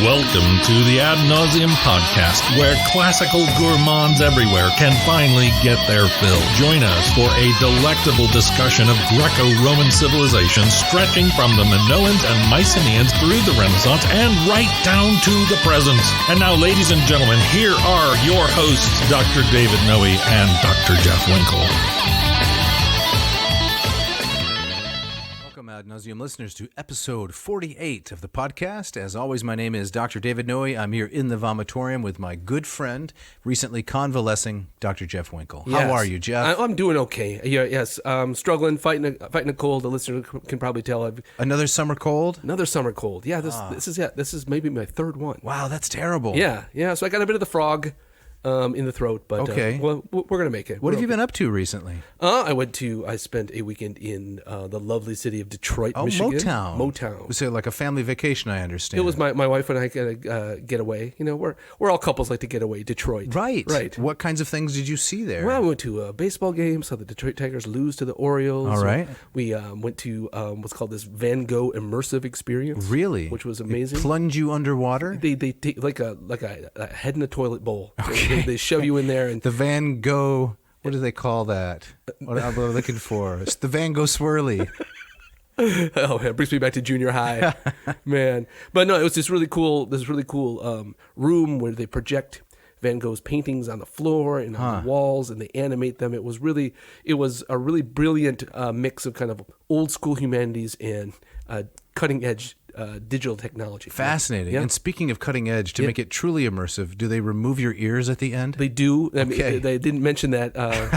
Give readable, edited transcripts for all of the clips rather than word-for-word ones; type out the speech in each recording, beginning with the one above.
Welcome to the Ad Nauseam podcast, where classical gourmands everywhere can finally get their fill. Join us for a delectable discussion of Greco-Roman civilization stretching from the Minoans and Mycenaeans through the Renaissance and right down to the present. And now, ladies and gentlemen, here are your hosts, Dr. David Noe and Dr. Jeff Winkle. Ad Nauseam listeners to episode 48 of the podcast. As always, my name is Dr. David Noe. I'm here in the vomitorium with my good friend, recently convalescing, Dr. Jeff Winkle. Yes. How are you, Jeff? I'm doing okay. Yes, struggling, fighting a cold. The listener can probably tell. Another summer cold? Another summer cold. Yeah, this is maybe my third one. Wow, that's terrible. Yeah. So I got a bit of the frog in the throat, but okay. Well, we're gonna make it. What have you been up to recently? I spent a weekend in the lovely city of Detroit, Michigan. Motown. Was it like a family vacation? I understand. It was my wife and I get away. You know, we're all couples like to get away. Detroit. Right. What kinds of things did you see there? Well, we went to a baseball game, saw the Detroit Tigers lose to the Orioles. All right. We went to what's called this Van Gogh immersive experience. Really? Which was amazing. They plunge you underwater? They take like a head in a toilet bowl. Okay. They shove you in there and the Van Gogh. What do they call that? What am I looking for? It's the Van Gogh swirly. Oh, it brings me back to junior high, man. But no, it was this really cool room where they project Van Gogh's paintings on the floor and on the walls, and they animate them. It was a really brilliant mix of kind of old school humanities and cutting edge digital technology. Fascinating. Yeah. And speaking of cutting edge, to make it truly immersive, do they remove your ears at the end? They do. I Okay. mean, they didn't mention that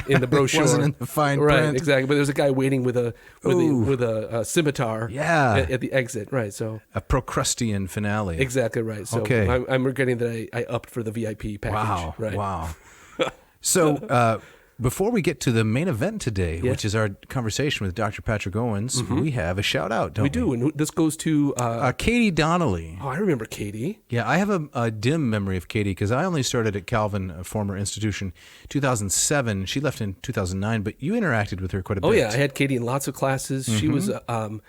in the brochure. It wasn't in the fine right, print. Exactly. But there's a guy waiting with a scimitar. Yeah. At the exit. Right. So a Procrustean finale. exactly right. So Okay. I'm regretting that I upped for the VIP package. Wow. Right. Wow. So before we get to the main event today, Yeah. which is our conversation with Dr. Patrick Owens, we have a shout out, don't we? We do, and this goes to. Katie Donnelly. I remember Katie. Yeah, I have a dim memory of Katie because I only started at Calvin, a former institution, 2007. She left in 2009, but you interacted with her quite a bit. Oh yeah, I had Katie in lots of classes. She was a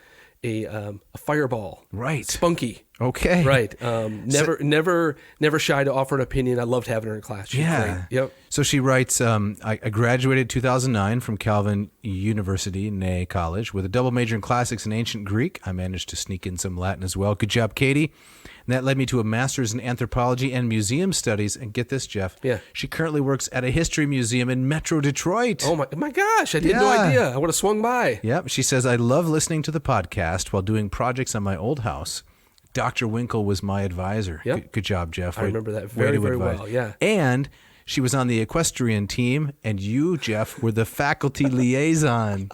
fireball. Right. Spunky. Okay. Right. Never shy to offer an opinion. I loved having her in class. She's great. Yep. So she writes, I graduated 2009 from Calvin University, nay College, with a double major in classics and ancient Greek. I managed to sneak in some Latin as well. Good job, Katie. And that led me to a master's in anthropology and museum studies. And get this, Jeff. Yeah. She currently works at a history museum in Metro Detroit. Oh my gosh! I had no idea. I would have swung by. Yep. She says, I love listening to the podcast while doing projects on my old house. Dr. Winkle was my advisor. Yep. Good job, Jeff. I remember that very well. Yeah. And she was on the equestrian team, and you, Jeff, were the faculty liaison.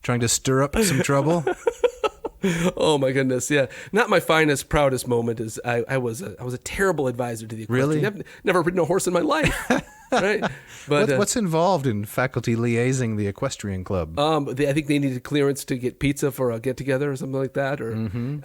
Trying to stir up some trouble? Oh my goodness, yeah. Not my finest, proudest moment is I was a terrible advisor to the equestrian. Really? Never ridden a horse in my life. Right? But What's involved in faculty liaising the equestrian club? I think they needed clearance to get pizza for a get together or something like that, or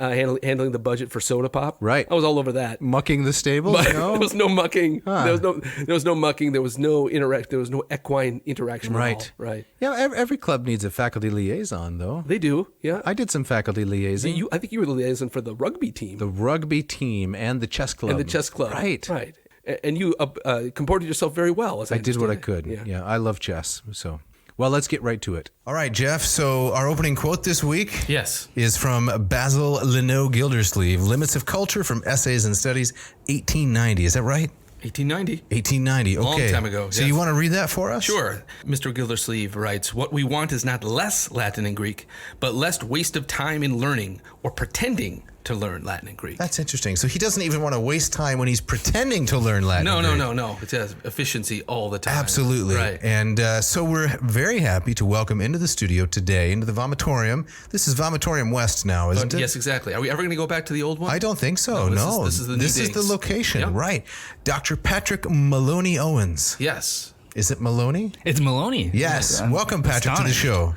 handling the budget for soda pop. Right. I was all over that. Mucking the stables? But No? there was no mucking. Huh. There was no mucking. There was no There was no equine interaction at all. Right. Yeah, every club needs a faculty liaison, though. They do. Yeah. I did some faculty liaising. I think you were the liaison for the rugby team. The rugby team and the chess club. Right. Right. And you comported yourself very well. As I did what I understand could. it. Yeah, I love chess. So, well, let's get right to it. All right, Jeff. So our opening quote this week is from Basil Leno Gildersleeve, Limits of Culture from Essays and Studies, 1890. Is that right? 1890. 1890, okay. Long time ago, So yes. you want to read that for us? Sure. Mr. Gildersleeve writes, "What we want is not less Latin and Greek, but less waste of time in learning or pretending to learn Latin and Greek." That's interesting. So he doesn't even want to waste time when he's pretending to learn Latin and Greek. No. It has efficiency all the time. Absolutely. Right. And so we're very happy to welcome into the studio today, into the vomitorium. This is Vomitorium West now, isn't it? Yes, exactly. Are we ever going to go back to the old one? I don't think so, no. This is the new This is the digs. location, Yep. right. Dr. Patrick Maloney Owens. Yes. Is it Maloney? It's Maloney. Yes. I'm Welcome, Patrick, to the astonished. show.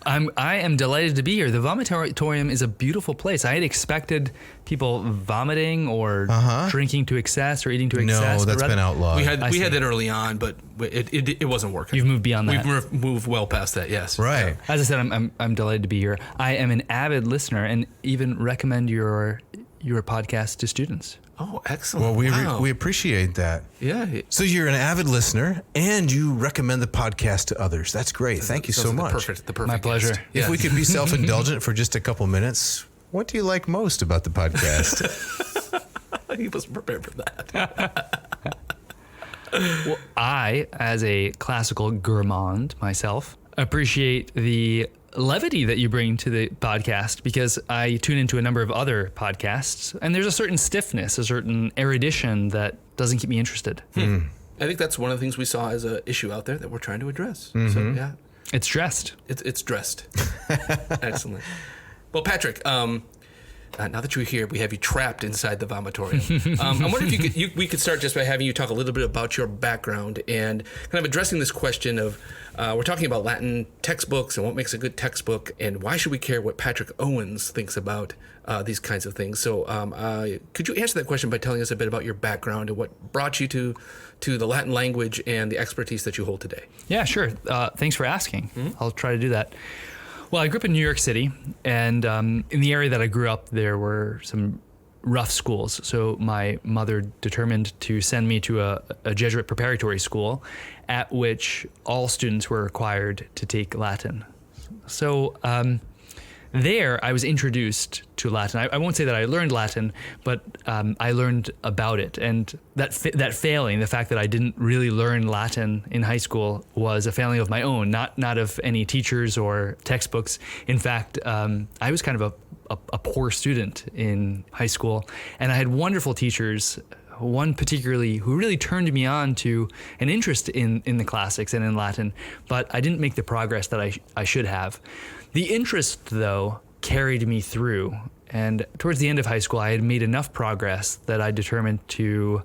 I am delighted to be here. The vomitorium is a beautiful place. I had expected people vomiting or drinking to excess or eating to excess. No, that's been outlawed. We had that early on, but it wasn't working. You've moved beyond that. We've moved well past that. Yes. Right. As I said, I'm delighted to be here. I am an avid listener and even recommend your your podcast to students. Oh, excellent. Well, we appreciate that. Yeah. So you're an avid listener, and you recommend the podcast to others. That's great. Thank you so much. The perfect. My pleasure. guest. If we could be self-indulgent for just a couple minutes, what do you like most about the podcast? He wasn't prepared for that. Well, I, as a classical gourmand myself, appreciate the levity that you bring to the podcast, because I tune into a number of other podcasts, and there's a certain stiffness, a certain erudition that doesn't keep me interested. I think that's one of the things we saw as an issue out there that we're trying to address. So yeah, It's dressed. it's dressed. Excellent. Well, Patrick, now that you're here, we have you trapped inside the vomitorium. I'm wondering if we could start just by having you talk a little bit about your background and kind of addressing this question of, we're talking about Latin textbooks and what makes a good textbook, and why should we care what Patrick Owens thinks about these kinds of things. So could you answer that question by telling us a bit about your background and what brought you to the Latin language and the expertise that you hold today? Yeah, sure. Thanks for asking. I'll try to do that. Well, I grew up in New York City, and in the area that I grew up, there were some rough schools. So my mother determined to send me to a Jesuit preparatory school at which all students were required to take Latin. So there I was introduced to Latin. I won't say that I learned Latin, but I learned about it. And that failing, the fact that I didn't really learn Latin in high school, was a failing of my own, not of any teachers or textbooks. In fact, I was kind of a poor student in high school, and I had wonderful teachers, one particularly who really turned me on to an interest in the classics and in Latin, but I didn't make the progress that I should have. The interest, though, carried me through, and towards the end of high school, I had made enough progress that I determined to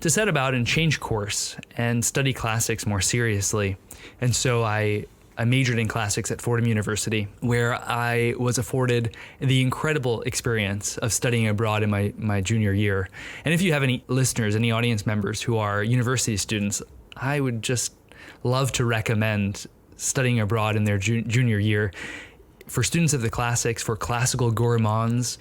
set about and change course and study classics more seriously. And so I majored in classics at Fordham University, where I was afforded the incredible experience of studying abroad in my junior year. And if you have any listeners, any audience members who are university students, I would just love to recommend studying abroad in their junior year. For students of the classics, for classical gourmands,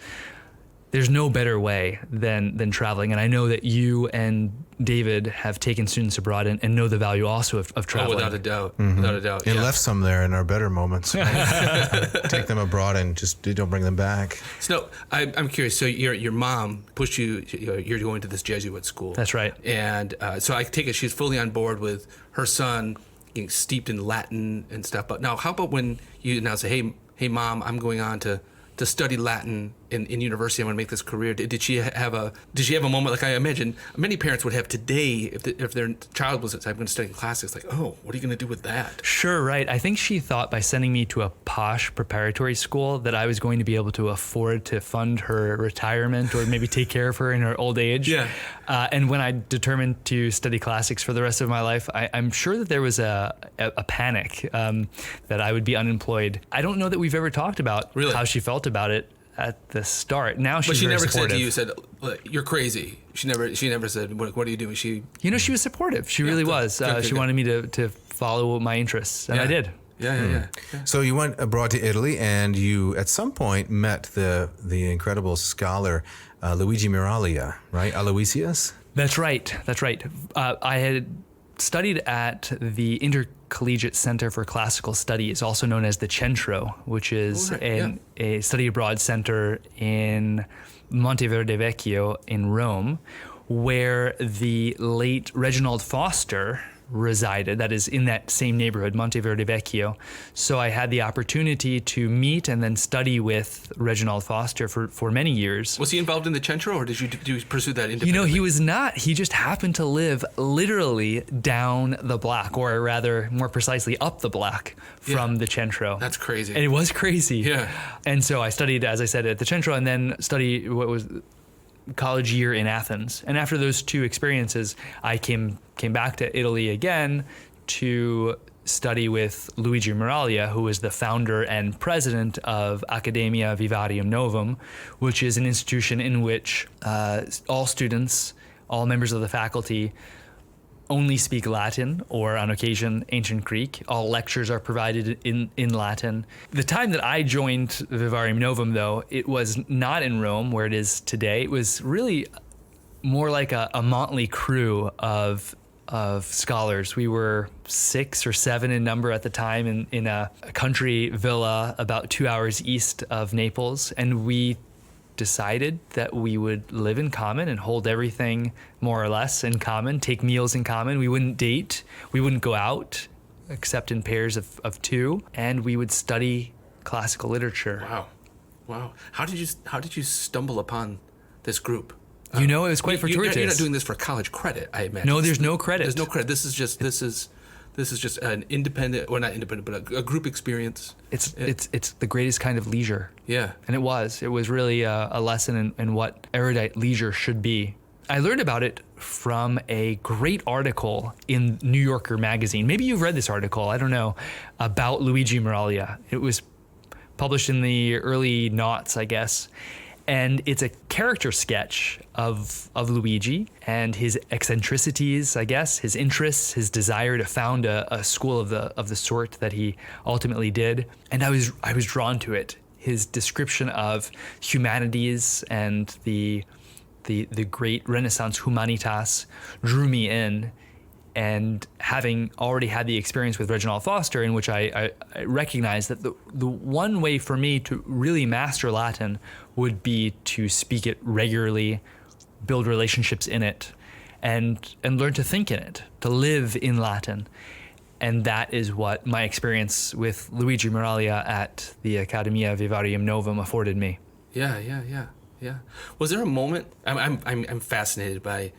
there's no better way than traveling. And I know that you and David have taken students abroad and know the value also of traveling. Oh, without a doubt. Without a doubt. And left some there in our better moments. Take them abroad and just don't bring them back. So I'm curious. So your mom pushed you. You're going to this Jesuit school. That's right. And so I take it she's fully on board with her son getting steeped in Latin and stuff. But now, how about when you now say, "Hey, Mom, I'm going on to study Latin in university. I'm going to make this career." Did she have a moment like I imagine many parents would have today if their child was, I'm going to study classics, like, oh, what are you going to do with that? Sure, right. I think she thought by sending me to a posh preparatory school that I was going to be able to afford to fund her retirement or maybe take care of her in her old age. Yeah. And when I determined to study classics for the rest of my life, I'm sure that there was a panic that I would be unemployed. I don't know that we've ever talked about how she felt about it at the start. Now she's very supportive. But she never said to you, "You're crazy." She never said, "What are you doing?" She was supportive. She really was. She wanted me to follow my interests, and I did. Yeah. So you went abroad to Italy, and you at some point met the incredible scholar Luigi Miraglia, right? Aloysius? That's right. I had studied at the Intercollegiate Center for Classical Studies, also known as the Centro, which is a study abroad center in Monteverde Vecchio in Rome, where the late Reginald Foster resided. That is in that same neighborhood, Monteverde Vecchio. So I had the opportunity to meet and then study with Reginald Foster for many years. Was he involved in the Centro, or did you pursue that independently? He was not. He just happened to live literally down the block, or rather, more precisely, up the block from the Centro. That's crazy. And it was crazy. Yeah. And so I studied, as I said, at the Centro, and then studied what was college year in Athens. And after those two experiences, I came back to Italy again to study with Luigi Miraglia, who is the founder and president of Academia Vivarium Novum, which is an institution in which all students, all members of the faculty, only speak Latin or on occasion ancient Greek. All lectures are provided in Latin. The time that I joined Vivarium Novum, though, it was not in Rome where it is today. It was really more like a motley crew of scholars. We were 6 or 7 in number at the time in a country villa about 2 hours east of Naples, and we decided that we would live in common and hold everything more or less in common, take meals in common. We wouldn't date, we wouldn't go out except in pairs of 2, and we would study classical literature. Wow. How did you stumble upon this group? It was quite fortuitous. You're not doing this for college credit, I imagine. No, there's no credit. There's no credit. This is just an independent, or not independent, but a group experience. It's the greatest kind of leisure. Yeah. And it was really a lesson in what erudite leisure should be. I learned about it from a great article in New Yorker magazine. Maybe you've read this article, I don't know, about Luigi Miraglia. It was published in the early noughts, I guess. And it's a character sketch of Luigi and his eccentricities, I guess, his interests, his desire to found a school of the sort that he ultimately did. And I was drawn to it. His description of humanities and the great Renaissance humanitas drew me in. And having already had the experience with Reginald Foster, in which I recognized that the one way for me to really master Latin would be to speak it regularly, build relationships in it, and learn to think in it, to live in Latin. And that is what my experience with Luigi Miraglia at the Accademia Vivarium Novum afforded me. Yeah. Was there a moment? I'm fascinated by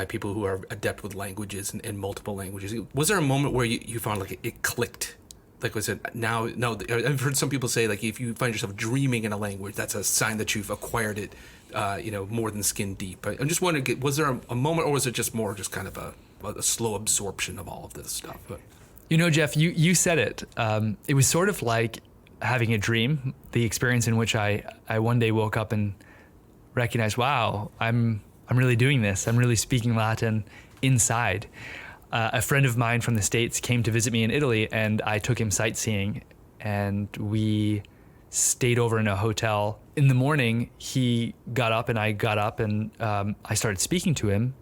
people who are adept with languages and multiple languages. Was there a moment where you found like it clicked? Like was it now? No, I've heard some people say like if you find yourself dreaming in a language, that's a sign that you've acquired it, more than skin deep. I'm just wondering, was there a moment, or was it just more just kind of a slow absorption of all of this stuff? Jeff, you said it. It was sort of like having a dream, the experience in which I one day woke up and recognized, wow, I'm really doing this. I'm really speaking Latin inside. A friend of mine from the States came to visit me in Italy, and I took him sightseeing, and we stayed over in a hotel. In the morning, he got up and I got up, and I started speaking to him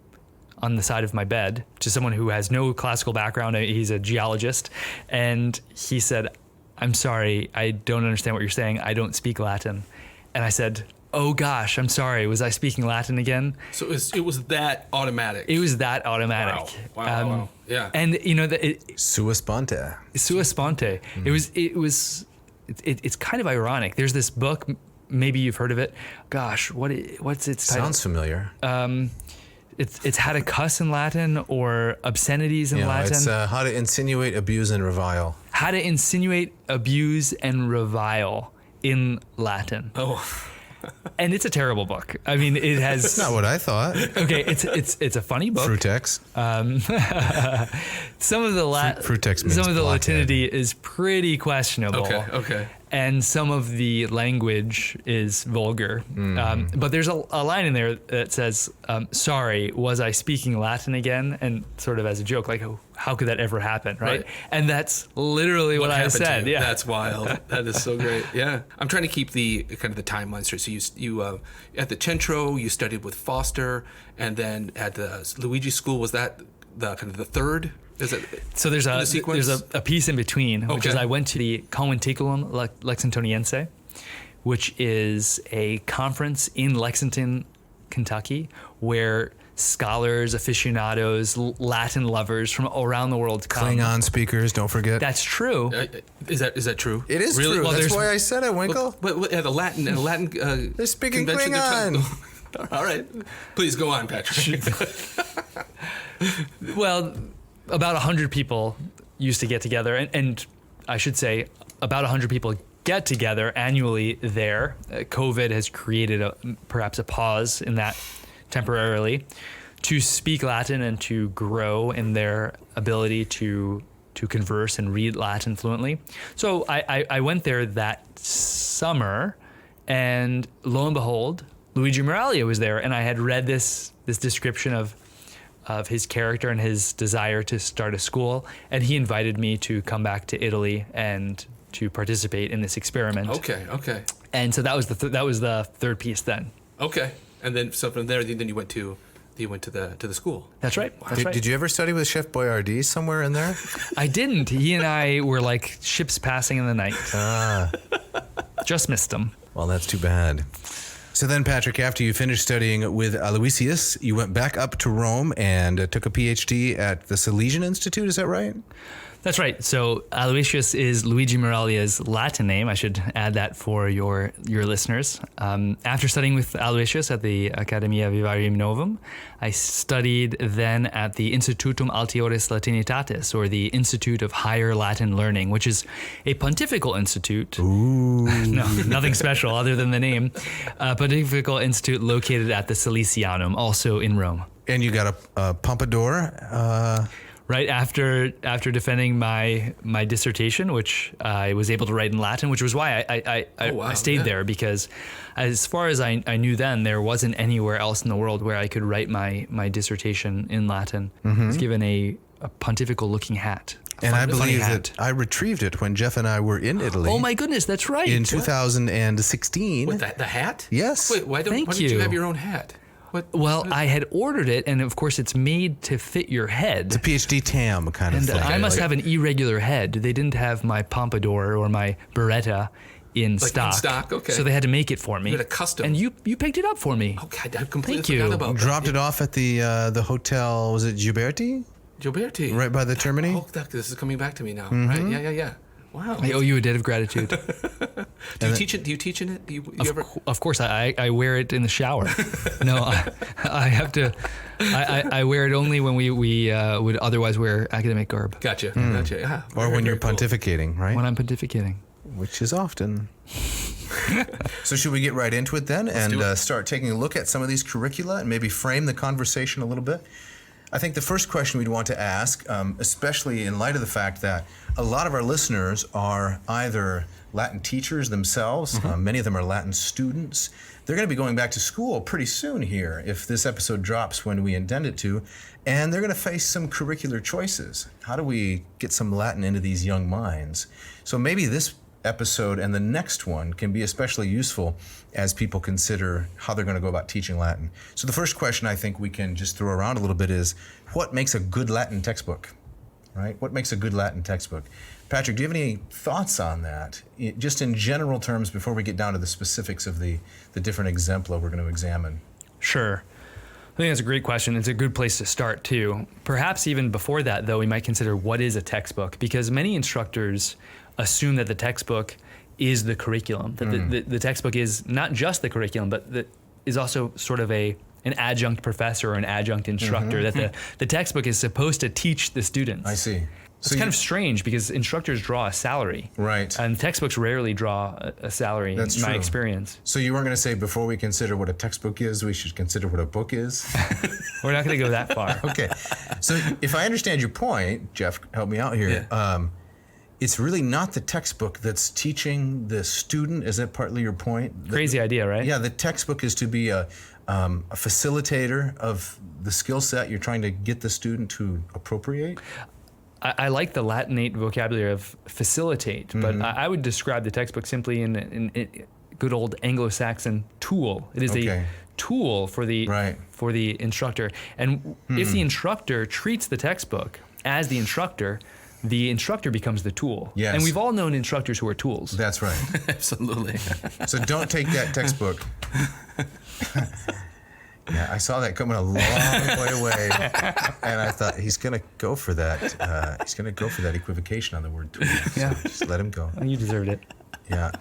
on the side of my bed, to someone who has no classical background. He's a geologist. And he said, "I'm sorry, I don't understand what you're saying. I don't speak Latin." And I said, "Oh gosh, I'm sorry. Was I speaking Latin again?" So it was that automatic. It was that automatic. Wow. Yeah. And Sua sponte. Sua sponte. It's kind of ironic. There's this book, maybe you've heard of it. Gosh, what's its title? Sounds familiar. It's how to cuss in Latin or obscenities in Latin. It's how to insinuate, abuse, and revile. How to insinuate, abuse, and revile in Latin. Oh. And it's a terrible book. I mean, it has. That's not what I thought. Okay, it's a funny book. Frutex. Some of the Frutex means some of the blockhead. Latinity is pretty questionable. Okay. And some of the language is vulgar. But there's a line in there that says, "Sorry, was I speaking Latin again?" And sort of as a joke, like, how could that ever happen, right? And that's literally what I said. Yeah, that's wild. That is so great. Yeah, I'm trying to keep the kind of the timeline straight. So you at the Centro, you studied with Foster, and then at the Luigi School, was that the kind of the third? Is it? So there's a piece in between, which is I went to the Conventiculum Lexingtoniense, which is a conference in Lexington, Kentucky, where scholars, aficionados, Latin lovers from around the world come. Klingon speakers, don't forget. That's true. Is that true? It is really? true. Well, That's why I said it, Winkle. But the Latin They're speaking convention, Klingon. All right, please go on, Patrick. Well, about 100 people used to get together, and I should say about 100 people get together annually there. COVID has created perhaps a pause in that temporarily, to speak Latin and to grow in their ability to converse and read Latin fluently. So I went there that summer, and lo and behold, Luigi Miraglia was there, and I had read this description of his character and his desire to start a school, and he invited me to come back to Italy and to participate in this experiment. Okay. And so that was the third piece then. Okay. And then so from there, then you went to the school. That's right. That's right. Did you ever study with Chef Boyardee somewhere in there? I didn't. He and I were like ships passing in the night. Just missed him. Well, that's too bad. So then, Patrick, after you finished studying with Aloysius, you went back up to Rome and took a PhD at the Salesian Institute. Is that right? That's right. So Aloysius is Luigi Miraglia's Latin name. I should add that for your listeners. After studying with Aloysius at the Accademia Vivarium Novum, I studied then at the Institutum Altioris Latinitatis, or the Institute of Higher Latin Learning, which is a pontifical institute. Ooh. No, nothing special other than the name. A pontifical institute located at the Salesianum, also in Rome. And you got a pompadour. Right after defending my dissertation, which I was able to write in Latin, which was why I stayed there, because as far as I knew then, there wasn't anywhere else in the world where I could write my dissertation in Latin. I was given a pontifical looking hat. And I believe that I retrieved it when Jeff and I were in Italy. Oh my goodness, that's right. In 2016. With the hat? Yes. Wait, why didn't you have your own hat? Well, I had ordered it, and of course it's made to fit your head. It's a PhD tam kind of And thing. I must have an irregular head. They didn't have my pompadour or my beretta in stock. In stock, okay. So they had to make it for me. You had a custom. And you picked it up for me. Okay, I completely Thank you. forgot about that. Dropped it off at the hotel, was it Gilberti? Gilberti. Right by the Termini? Oh, this is coming back to me now. Right? Yeah. Wow. I owe you a debt of gratitude. Do you teach it? Do you teach in it? Do you ever? Of course, I wear it in the shower. No, I have to. I wear it only when we would otherwise wear academic garb. Gotcha. Yeah. Or when you're pontificating, right? When I'm pontificating. Which is often. So should we get right into it then and start taking a look at some of these curricula and maybe frame the conversation a little bit? I think the first question we'd want to ask, especially in light of the fact that a lot of our listeners are either Latin teachers themselves, many of them are Latin students. They're going to be going back to school pretty soon here if this episode drops when we intend it to, and they're going to face some curricular choices. How do we get some Latin into these young minds? So maybe this episode and the next one can be especially useful as people consider how they're going to go about teaching Latin. So the first question I think we can just throw around a little bit is, what makes a good Latin textbook? Right? What makes a good Latin textbook? Patrick, do you have any thoughts on that, just in general terms, before we get down to the specifics of the different exempla we're going to examine? Sure. I think that's a great question. It's a good place to start, too. Perhaps even before that, though, we might consider what is a textbook, because many instructors assume that the textbook is the curriculum, that the textbook is not just the curriculum, but that is also sort of an adjunct professor or an adjunct instructor, that the textbook is supposed to teach the students. I see. It's kind of strange because instructors draw a salary. Right. And textbooks rarely draw a salary, That's in my true. experience. So you weren't going to say before we consider what a textbook is, we should consider what a book is? We're not going to go that far. Okay. So if I understand your point, Jeff, help me out here. Yeah. It's really not the textbook that's teaching the student. Is that partly your point? Crazy idea, right? Yeah, the textbook is to be a facilitator of the skill set you're trying to get the student to appropriate. I like the Latinate vocabulary of facilitate, but I would describe the textbook simply in good old Anglo-Saxon tool. It is a tool for the instructor. And if the instructor treats the textbook as the instructor becomes the tool. Yes. And we've all known instructors who are tools. That's right. Absolutely. So don't take that textbook. Yeah, I saw that coming a long way away, and I thought he's going to go for that. He's going to go for that equivocation on the word tool. Yeah. So just let him go. You deserved it. Yeah.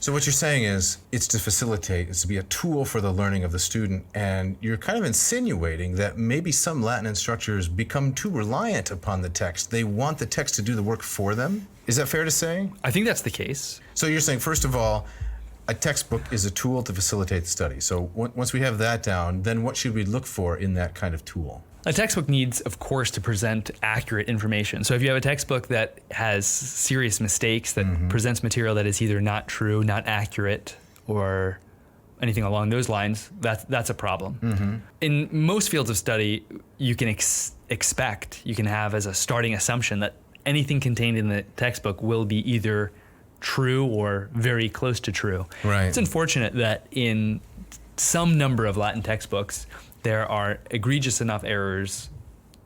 So what you're saying is it's to facilitate, it's to be a tool for the learning of the student, and you're kind of insinuating that maybe some Latin instructors become too reliant upon the text. They want the text to do the work for them. Is that fair to say? I think that's the case. So you're saying, first of all, a textbook is a tool to facilitate the study. So once we have that down, then what should we look for in that kind of tool? A textbook needs, of course, to present accurate information. So if you have a textbook that has serious mistakes, that presents material that is either not true, not accurate, or anything along those lines, that's a problem. Mm-hmm. In most fields of study, you can expect, you can have as a starting assumption that anything contained in the textbook will be either true or very close to true. Right. It's unfortunate that in some number of Latin textbooks, there are egregious enough errors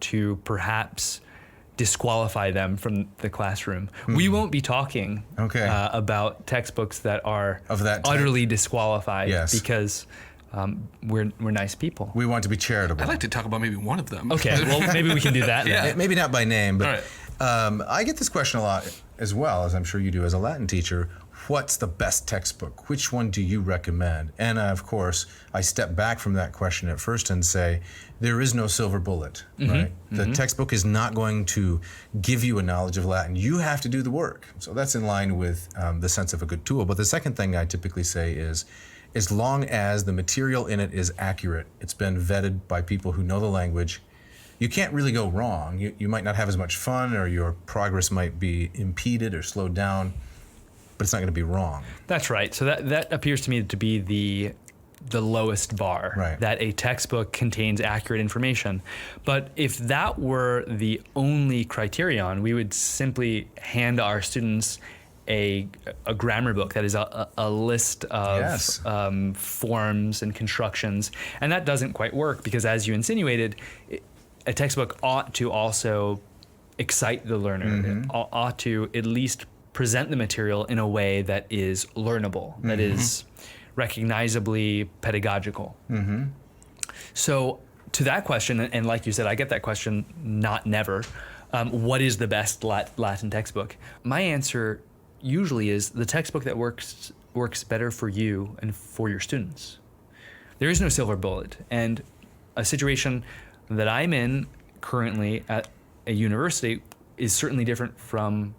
to perhaps disqualify them from the classroom. We won't be talking about textbooks that are of that type. Utterly disqualified Yes. because we're nice people. We want to be charitable. I'd like to talk about maybe one of them. Okay, well, maybe we can do that. Yeah. Then. Maybe not by name, but All right. I get this question a lot as well, as I'm sure you do as a Latin teacher. What's the best textbook? Which one do you recommend? And of course, I step back from that question at first and say, there is no silver bullet, right? The textbook is not going to give you a knowledge of Latin. You have to do the work. So that's in line with the sense of a good tool. But the second thing I typically say is, as long as the material in it is accurate, it's been vetted by people who know the language, you can't really go wrong. You might not have as much fun, or your progress might be impeded or slowed down, but it's not going to be wrong. That's right. So that appears to me to be the lowest bar, Right. that a textbook contains accurate information. But if that were the only criterion, we would simply hand our students a grammar book that is a list of Yes. forms and constructions. And that doesn't quite work because, as you insinuated, a textbook ought to also excite the learner. It ought to at least present the material in a way that is learnable, that is recognizably pedagogical. So to that question, and like you said, I get that question not never, what is the best Latin textbook? My answer usually is the textbook that works better for you and for your students. There is no silver bullet, and a situation that I'm in currently at a university is certainly different from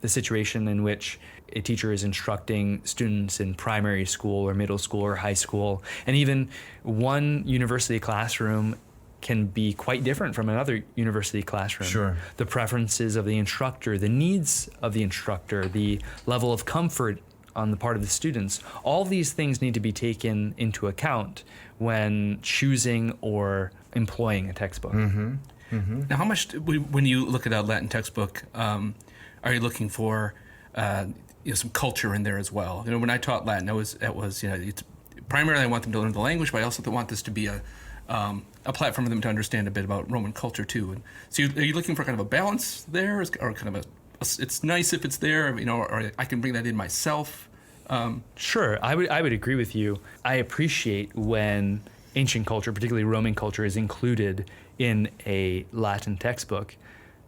the situation in which a teacher is instructing students in primary school or middle school or high school. And even one university classroom can be quite different from another university classroom. Sure. The preferences of the instructor, the needs of the instructor, the level of comfort on the part of the students, all these things need to be taken into account when choosing or employing a textbook. Now, how much, when you look at a Latin textbook, are you looking for some culture in there as well? You know, when I taught Latin, it was it's, primarily I want them to learn the language, but I also want this to be a platform for them to understand a bit about Roman culture too. And so, are you looking for kind of a balance there, or kind of it's nice if it's there, or I can bring that in myself? Sure, I would agree with you. I appreciate when ancient culture, particularly Roman culture, is included in a Latin textbook,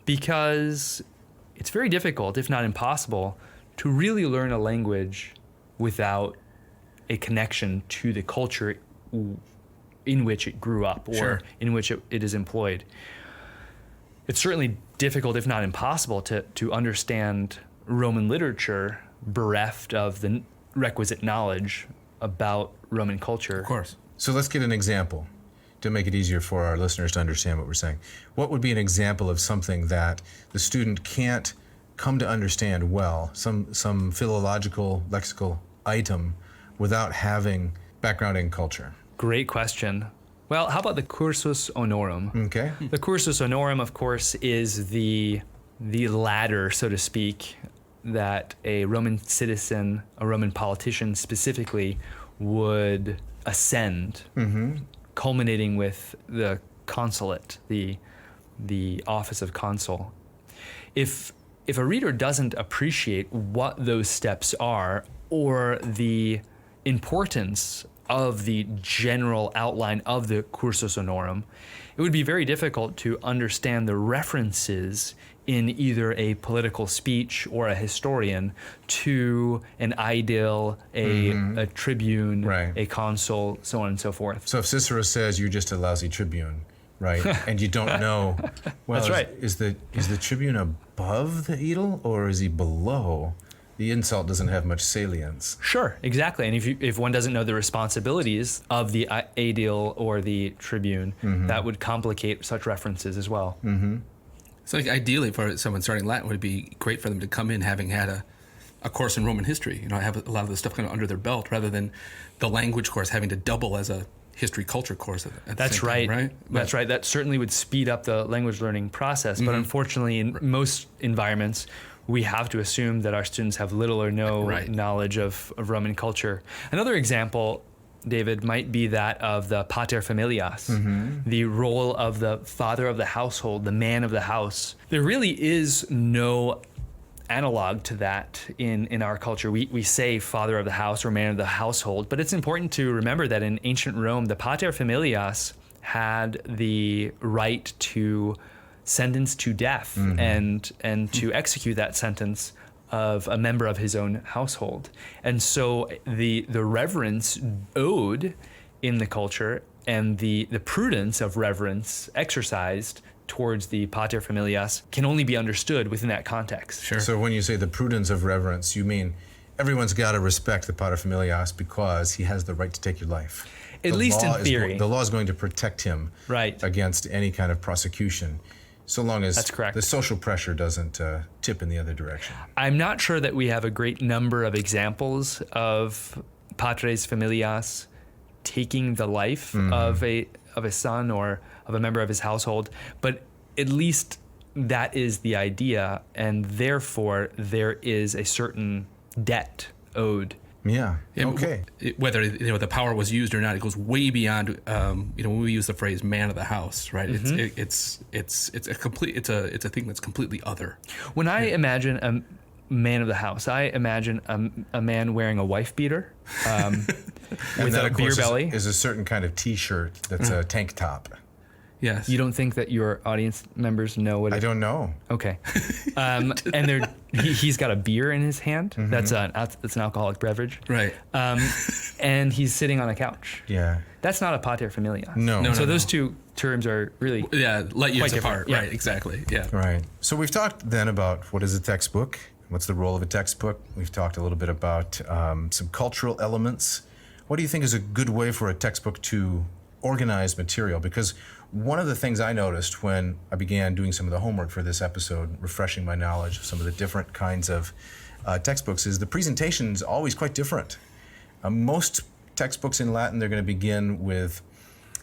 because it's very difficult, if not impossible, to really learn a language without a connection to the culture in which it grew up or Sure. in which it is employed. It's certainly difficult, if not impossible, to understand Roman literature bereft of the requisite knowledge about Roman culture. Of course. So let's get an example to make it easier for our listeners to understand what we're saying. What would be an example of something that the student can't come to understand well, some philological, lexical item, without having background in culture? Great question. Well, how about the cursus honorum? Okay. The cursus honorum, of course, is the ladder, so to speak, that a Roman citizen, a Roman politician specifically, would ascend, culminating with the consulate, the office of consul. If a reader doesn't appreciate what those steps are, or the importance of the general outline of the cursus honorum, it would be very difficult to understand the references in either a political speech or a historian to an aedile, a tribune, Right. a consul, so on and so forth. So if Cicero says you're just a lousy tribune, right, and you don't know, well, That's right. is the tribune above the aedile or is he below? The insult doesn't have much salience. Sure, exactly. And if one doesn't know the responsibilities of the aedile or the tribune, that would complicate such references as well. So, like, ideally, for someone starting Latin, would it be great for them to come in having had a course in Roman history. You know, have a lot of the stuff kind of under their belt, rather than the language course having to double as a history culture course at the That's same right. time, right? That's right. That certainly would speed up the language learning process. But unfortunately, in most environments, we have to assume that our students have little or no knowledge of Roman culture. Another example, David, might be that of the pater familias, the role of the father of the household, the man of the house. There really is no analog to that in our culture. We say father of the house or man of the household, but it's important to remember that in ancient Rome, the pater familias had the right to sentence to death and to execute that sentence of a member of his own household. And so the reverence owed in the culture and the prudence of reverence exercised towards the pater familias can only be understood within that context. Sure. So when you say the prudence of reverence, you mean everyone's got to respect the pater familias because he has the right to take your life. At least in theory. The law is going to protect him against any kind of prosecution, so long as That's correct. the social pressure doesn't tip in the other direction. I'm not sure that we have a great number of examples of patres familias taking the life of a son or of a member of his household, but at least that is the idea, and therefore there is a certain debt owed. Yeah. And Okay. Whether the power was used or not, it goes way beyond. When we use the phrase "man of the house," right? It's a thing that's completely other. When I imagine a man of the house, I imagine a man wearing a wife beater with that, a of beer course, belly. is a certain kind of T-shirt that's a tank top. Yes. You don't think that your audience members know what I don't know. Okay. And he's got a beer in his hand. That's an alcoholic beverage. Right. And he's sitting on a couch. Yeah. That's not a pater familias. No. So those two terms are really Light years quite apart. different. Yeah. Right. Exactly. Yeah. Right. So we've talked then about what is a textbook, what's the role of a textbook. We've talked a little bit about some cultural elements. What do you think is a good way for a textbook to organize material? Because one of the things I noticed when I began doing some of the homework for this episode, refreshing my knowledge of some of the different kinds of textbooks, is the presentation is always quite different. Most textbooks in Latin, they're going to begin with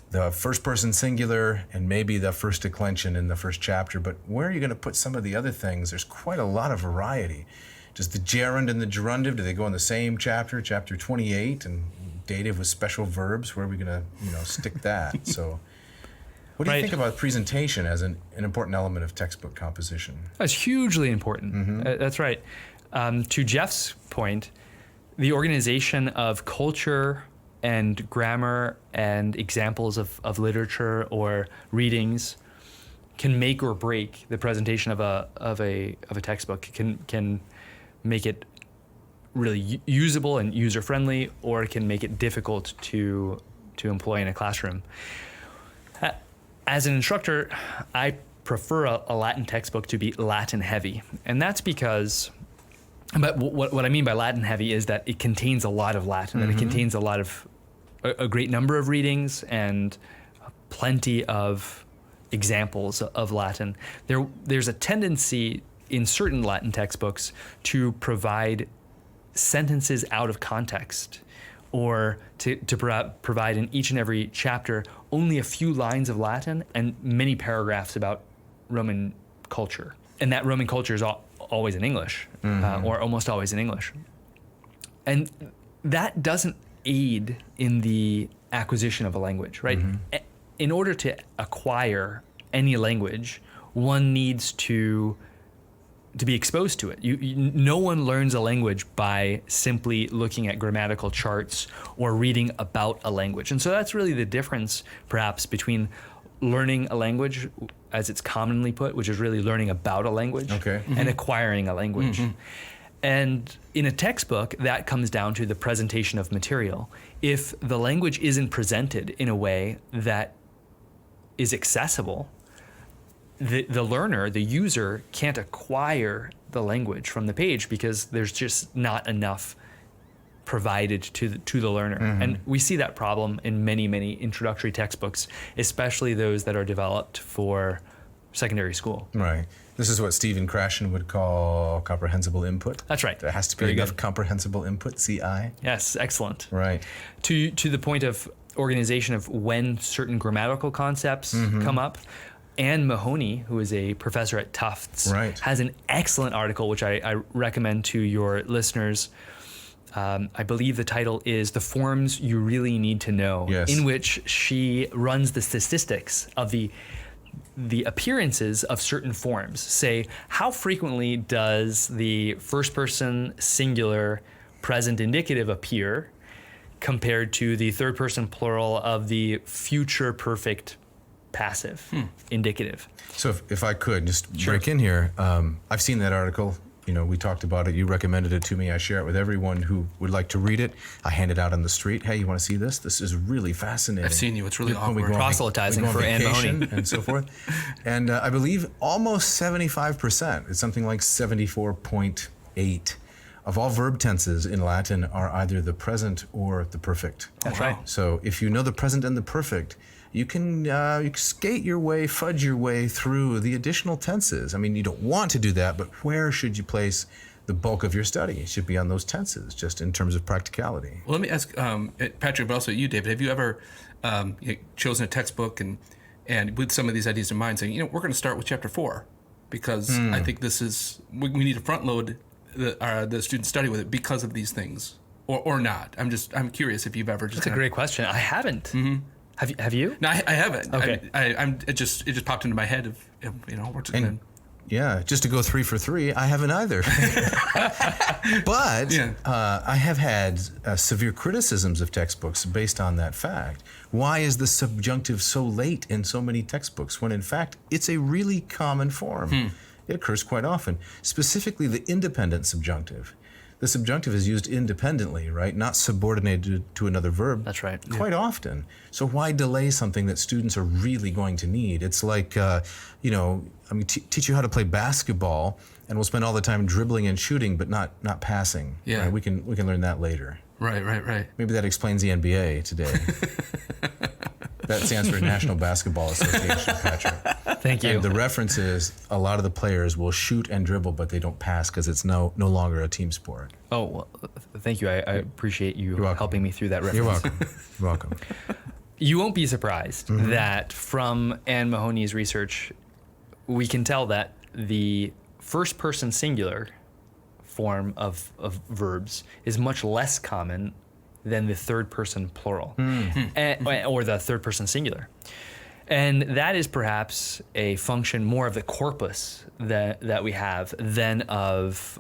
the first person singular and maybe the first declension in the first chapter, but where are you going to put some of the other things? There's quite a lot of variety. Does the gerund and the gerundive, do they go in the same chapter 28, and dative with special verbs? Where are we going to stick that? So what do you think about presentation as an important element of textbook composition? That's hugely important. That's right. To Jeff's point, the organization of culture and grammar and examples of literature or readings can make or break the presentation of a textbook. Can make it really usable and user friendly, or it can make it difficult to employ in a classroom. As an instructor, I prefer a Latin textbook to be Latin heavy, and that's because. But what I mean by Latin heavy is that it contains a lot of Latin, and it contains a great number of readings and plenty of examples of Latin. There's a tendency in certain Latin textbooks to provide sentences out of context, or to provide in each and every chapter only a few lines of Latin and many paragraphs about Roman culture. And that Roman culture is always in English, or almost always in English. And that doesn't aid in the acquisition of a language, right? In order to acquire any language, one needs to be exposed to it. No one learns a language by simply looking at grammatical charts or reading about a language. And so that's really the difference, perhaps, between learning a language, as it's commonly put, which is really learning about a language, and acquiring a language. And in a textbook, that comes down to the presentation of material. If the language isn't presented in a way that is accessible, the learner, the user, can't acquire the language from the page because there's just not enough provided to the learner. And we see that problem in many introductory textbooks, especially those that are developed for secondary school. Right. This is what Stephen Krashen would call comprehensible input. That's right. There has to be Very enough good. comprehensible input, CI. Yes, excellent. Right. To the point of organization of when certain grammatical concepts come up, Anne Mahoney, who is a professor at Tufts, Right. has an excellent article which I recommend to your listeners. I believe the title is "The Forms You Really Need to Know," Yes. in which she runs the statistics of the appearances of certain forms. Say, how frequently does the first person singular present indicative appear compared to the third person plural of the future perfect passive indicative? So if I could just break in here, I've seen that article. You know, we talked about it. You recommended it to me. I share it with everyone who would like to read it. I hand it out on the street. Hey, you want to see this? This is really fascinating. I've seen you. It's really When we awkward. go on Proselytizing we go on for Anne vacation Mahoney. and so forth. And I believe almost 75%, it's something like 74.8 of all verb tenses in Latin are either the present or the perfect. That's right. So if you know the present and the perfect, you can skate your way, fudge your way through the additional tenses. I mean, you don't want to do that, but where should you place the bulk of your study? It should be on those tenses, just in terms of practicality. Well, let me ask Patrick, but also you, David. Have you ever chosen a textbook and with some of these ideas in mind, saying, we're going to start with chapter 4 because I think this is we need to front load the student study with it because of these things, or not? I'm curious if you've ever just. That's a great question. I haven't. Have you? No, I haven't. Okay. It just popped into my head we're just gonna. Yeah, just to go 3 for 3, I haven't either. But I have had severe criticisms of textbooks based on that fact. Why is the subjunctive so late in so many textbooks when in fact it's a really common form? It occurs quite often, specifically the independent subjunctive. The subjunctive is used independently, right? Not subordinated to another verb. That's right. Quite often. So why delay something that students are really going to need? It's like, teach you how to play basketball, and we'll spend all the time dribbling and shooting, but not passing. Yeah. Right? We can learn that later. Right. Maybe that explains the NBA today. That stands for National Basketball Association, Patrick. Thank you. And the reference is a lot of the players will shoot and dribble, but they don't pass because it's no longer a team sport. Oh, well, thank you. I appreciate you welcome. helping me through that reference. You're welcome. You're welcome. You won't be surprised that from Anne Mahoney's research, we can tell that the first person singular form of verbs is much less common than the third person plural or the third person singular. And that is perhaps a function more of the corpus that we have than of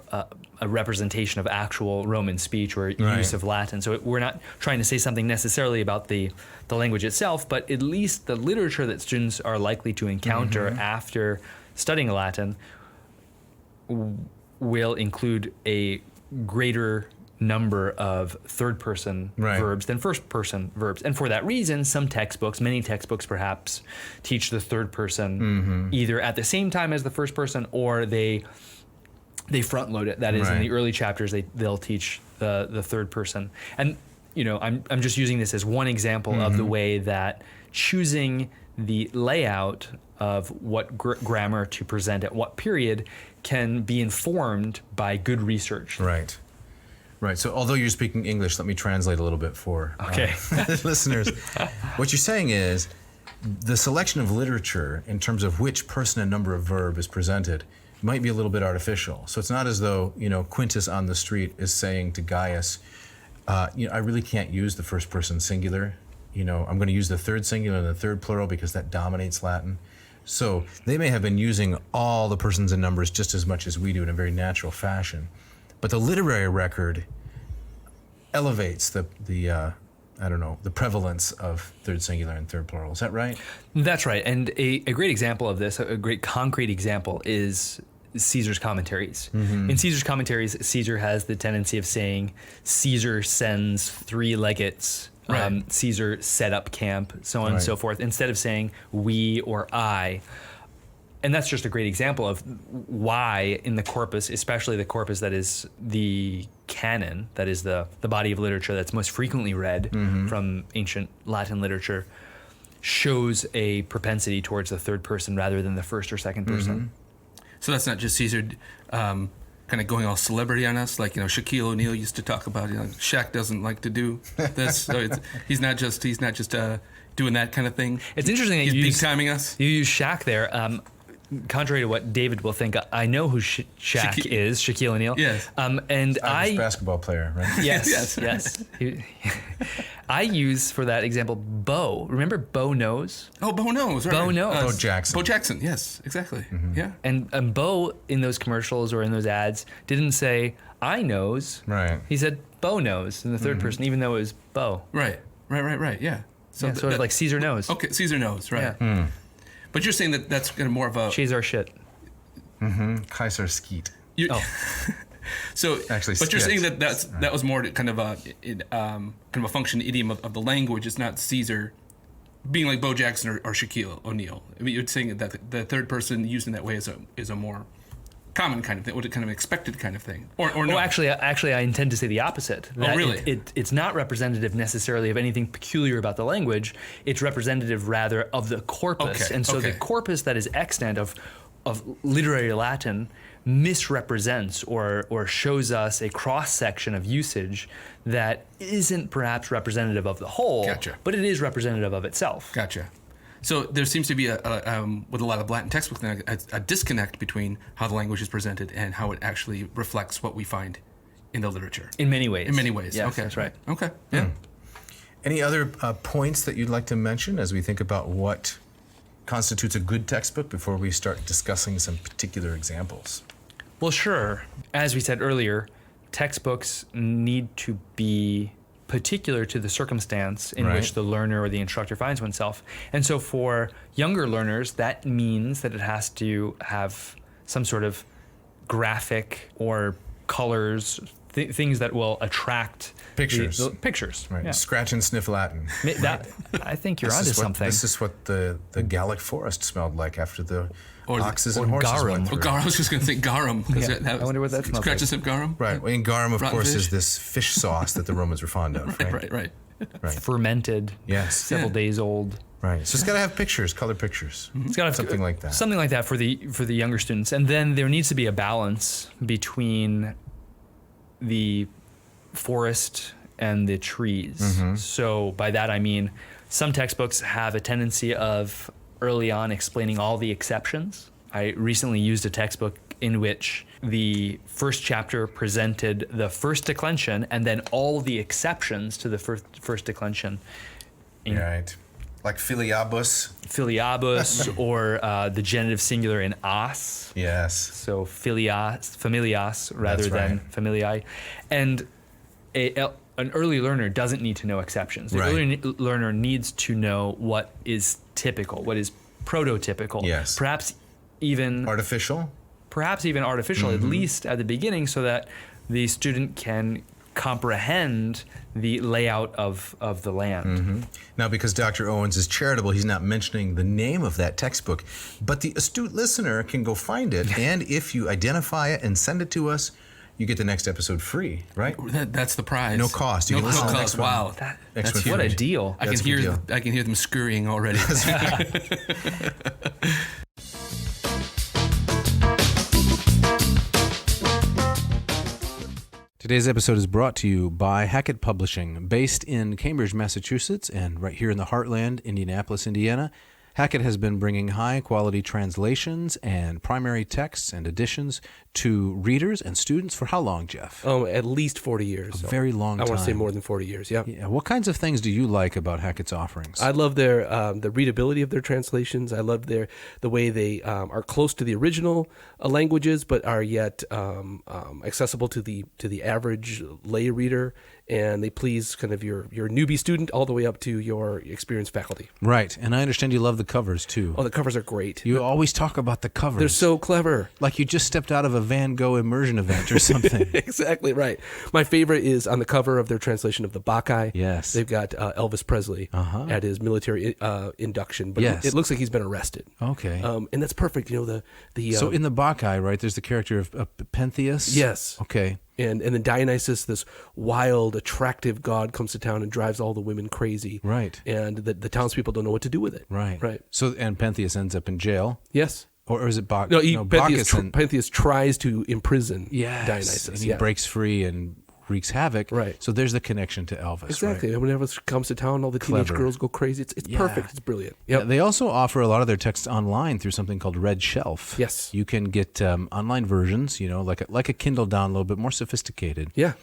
a representation of actual Roman speech or use of Latin. So we're not trying to say something necessarily about the language itself, but at least the literature that students are likely to encounter after studying Latin will include a greater number of third-person verbs than first-person verbs. And for that reason, many textbooks perhaps, teach the third person either at the same time as the first person or they front-load it. That is, in the early chapters, they'll teach the third person. And, I'm just using this as one example of the way that choosing the layout of what grammar to present at what period can be informed by good research. Right. So although you're speaking English, let me translate a little bit for listeners. What you're saying is the selection of literature in terms of which person and number of verb is presented might be a little bit artificial. So it's not as though, Quintus on the street is saying to Gaius, I really can't use the first person singular. I'm going to use the third singular and the third plural because that dominates Latin. So they may have been using all the persons and numbers just as much as we do in a very natural fashion. But the literary record elevates the prevalence of third singular and third plural. Is that right? That's right. And a great example of this, a great concrete example, is Caesar's commentaries. In Caesar's commentaries, Caesar has the tendency of saying, Caesar sends 3 legates, Caesar set up camp, so on and so forth, instead of saying we or I. And that's just a great example of why in the corpus, especially the corpus that is the canon, that is the body of literature that's most frequently read from ancient Latin literature, shows a propensity towards the third person rather than the first or second person. So that's not just Caesar kind of going all celebrity on us, like Shaquille O'Neal used to talk about. Shaq doesn't like to do this, so he's not just doing that kind of thing. It's interesting that he's you big timing us. You use Shaq there. Contrary to what David will think, I know who Shaq is, Shaquille O'Neal. Yes. And Irish basketball player, right? Yes, yes. I use for that example Bo. Remember Bo Knows? Oh, Bo Knows. Right. Bo Knows. Bo Jackson. Bo Jackson. Yes, exactly. Mm-hmm. Yeah. And Bo in those commercials or in those ads didn't say I knows. Right. He said Bo knows in the third person, even though it was Bo. Right. Yeah. So Yeah, sort of like Caesar knows. Okay, Caesar knows. Right. Yeah. But you're saying that that's kind of more of a She's our shit. Kaiser Skeet. So, Actually, but you're saying skit. that was more kind of a function idiom of the language. It's not Caesar being like Bo Jackson or Shaquille O'Neal. I mean, you're saying that the third person used in that way is a more common kind of thing, or kind of expected kind of thing, or no? Oh, actually, I intend to say the opposite. Oh, really? It's not representative necessarily of anything peculiar about the language. It's representative rather of the corpus, Okay, and so okay. the corpus that is extant of literary Latin misrepresents or shows us a cross section of usage that isn't perhaps representative of the whole, Gotcha. but it is representative of itself. Gotcha. So there seems to be with a lot of Latin textbooks a disconnect between how the language is presented and how it actually reflects what we find in the literature. In many ways. In many ways. Yes, Okay. that's right. Okay. Yeah. Any other points that you'd like to mention as we think about what constitutes a good textbook before we start discussing some particular examples? Well, sure. As we said earlier, textbooks need to be particular to the circumstance in Right. which the learner or the instructor finds oneself. And so for younger learners, that means that it has to have some sort of graphic or colors, things that will attract Pictures. the pictures. Right. Yeah. Scratch and sniff Latin. I think you're This onto is what- something. This is what the Gallic forest smelled like after the Or the- oxes or and horses garum. went Well, through. garum. I was just going to say garum. Yeah, I wonder what that smells Scratch like. and garum. Right. Well, and garum, of Rotten course, fish. is this fish sauce that the Romans were fond of. Right. Right. Fermented, Yes. several days old. Right. So it's got to have pictures, color pictures. It's got to have Something like that. Something like that for the younger students, and then there needs to be a balance between the forest and the trees. So by that I mean some textbooks have a tendency of early on explaining all the exceptions. I recently used a textbook in which the first chapter presented the first declension and then all the exceptions to the first declension. Right. Like filiabus. Filiabus or the genitive singular in as. Yes. So familias rather That's than right. familiae. And an early learner doesn't need to know exceptions. The Right. early learner needs to know what is typical, what is prototypical. Yes. Perhaps even Artificial. artificial, at least at the beginning, so that the student can comprehend the layout of the land. Now, because Dr. Owens is charitable, he's not mentioning the name of that textbook, but the astute listener can go find it, and if you identify it and send it to us, you get the next episode free, right? That's the prize. No cost. You No can listen to the cost. next one. Wow. Next one What a free. deal. I That's can a good hear. deal. I can hear them scurrying already. Today's episode is brought to you by Hackett Publishing, based in Cambridge, Massachusetts, and right here in the heartland, Indianapolis, Indiana. Hackett has been bringing high-quality translations and primary texts and editions to readers and students for how long, Jeff? At least 40 years. A very long I want to say time. more than 40 years. Yeah. Yeah. What kinds of things do you like about Hackett's offerings? I love their the readability of their translations. I love the way they are close to the original languages, but are yet accessible to the average lay reader, and they please kind of your newbie student all the way up to your experienced faculty. Right, and I understand you love the covers too. Oh, the covers are great. You always talk about the covers. They're so clever. like you just stepped out of a Van Gogh immersion event or something. Exactly right. My favorite is on the cover of their translation of the Bacchae. Yes. They've got Elvis Presley at his military induction, but Yes. it looks like he's been arrested. Okay. And that's perfect. You know the So in the Bacchae, right, there's the character of Pentheus? Yes. Okay. And then Dionysus, this wild, attractive god, comes to town and drives all the women crazy. Right. And the townspeople don't know what to do with it. Right. Right. So and Pentheus ends up in jail. Yes. Or is it Bacchus? No, Pentheus tries to imprison Yes, Dionysus. and he breaks free and wreaks havoc. Right. So there's the connection to Elvis. Exactly. Right? And whenever it comes to town, all the teenage Clever. girls go crazy. It's perfect. It's brilliant. Yep. Yeah, they also offer a lot of their texts online through something called Red Shelf. Yes. You can get online versions, like a Kindle download, but more sophisticated. Yeah.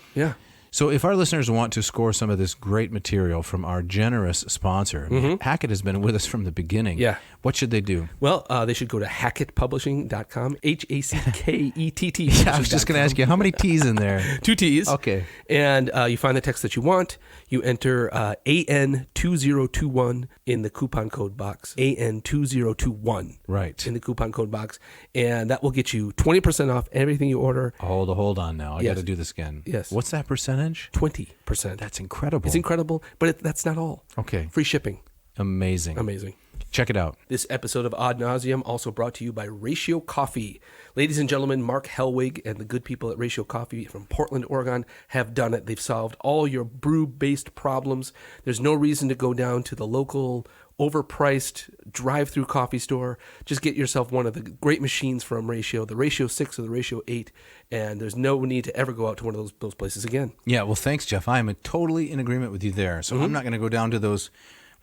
So if our listeners want to score some of this great material from our generous sponsor, Hackett has been with us from the beginning. Yeah. What should they do? Well, they should go to HackettPublishing.com, HACKETT. Yeah, I was just going to ask you, how many T's in there? 2 T's. Okay. And you find the text that you want. You enter AN2021 in the coupon code box. AN2021. Right. In the coupon code box. And that will get you 20% off everything you order. Hold on now. I Yes. got to do this again. Yes. What's that percentage? 20%. That's incredible. It's incredible, but that's not all. Okay. Free shipping. Amazing. Check it out. This episode of Ad Nauseam also brought to you by Ratio Coffee. Ladies and gentlemen, Mark Helwig and the good people at Ratio Coffee from Portland, Oregon have done it. They've solved all your brew-based problems. There's no reason to go down to the local overpriced drive-through coffee store. Just get yourself one of the great machines from Ratio, the Ratio 6 or the Ratio 8, and there's no need to ever go out to one of those places again. Yeah, well, thanks, Jeff. I am totally in agreement with you there. So I'm not going to go down to those,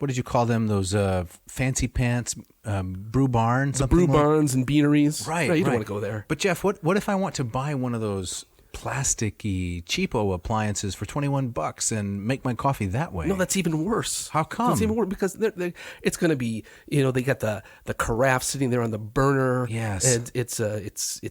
what did you call them, those fancy pants brew barns? The brew barns and beaneries. Right, You don't want to go there. But, Jeff, what if I want to buy one of those plasticky, cheapo appliances for $21 and make my coffee that way? No, that's even worse. How come? That's even worse because it's going to be, they got the carafe sitting there on the burner. Yes. And it's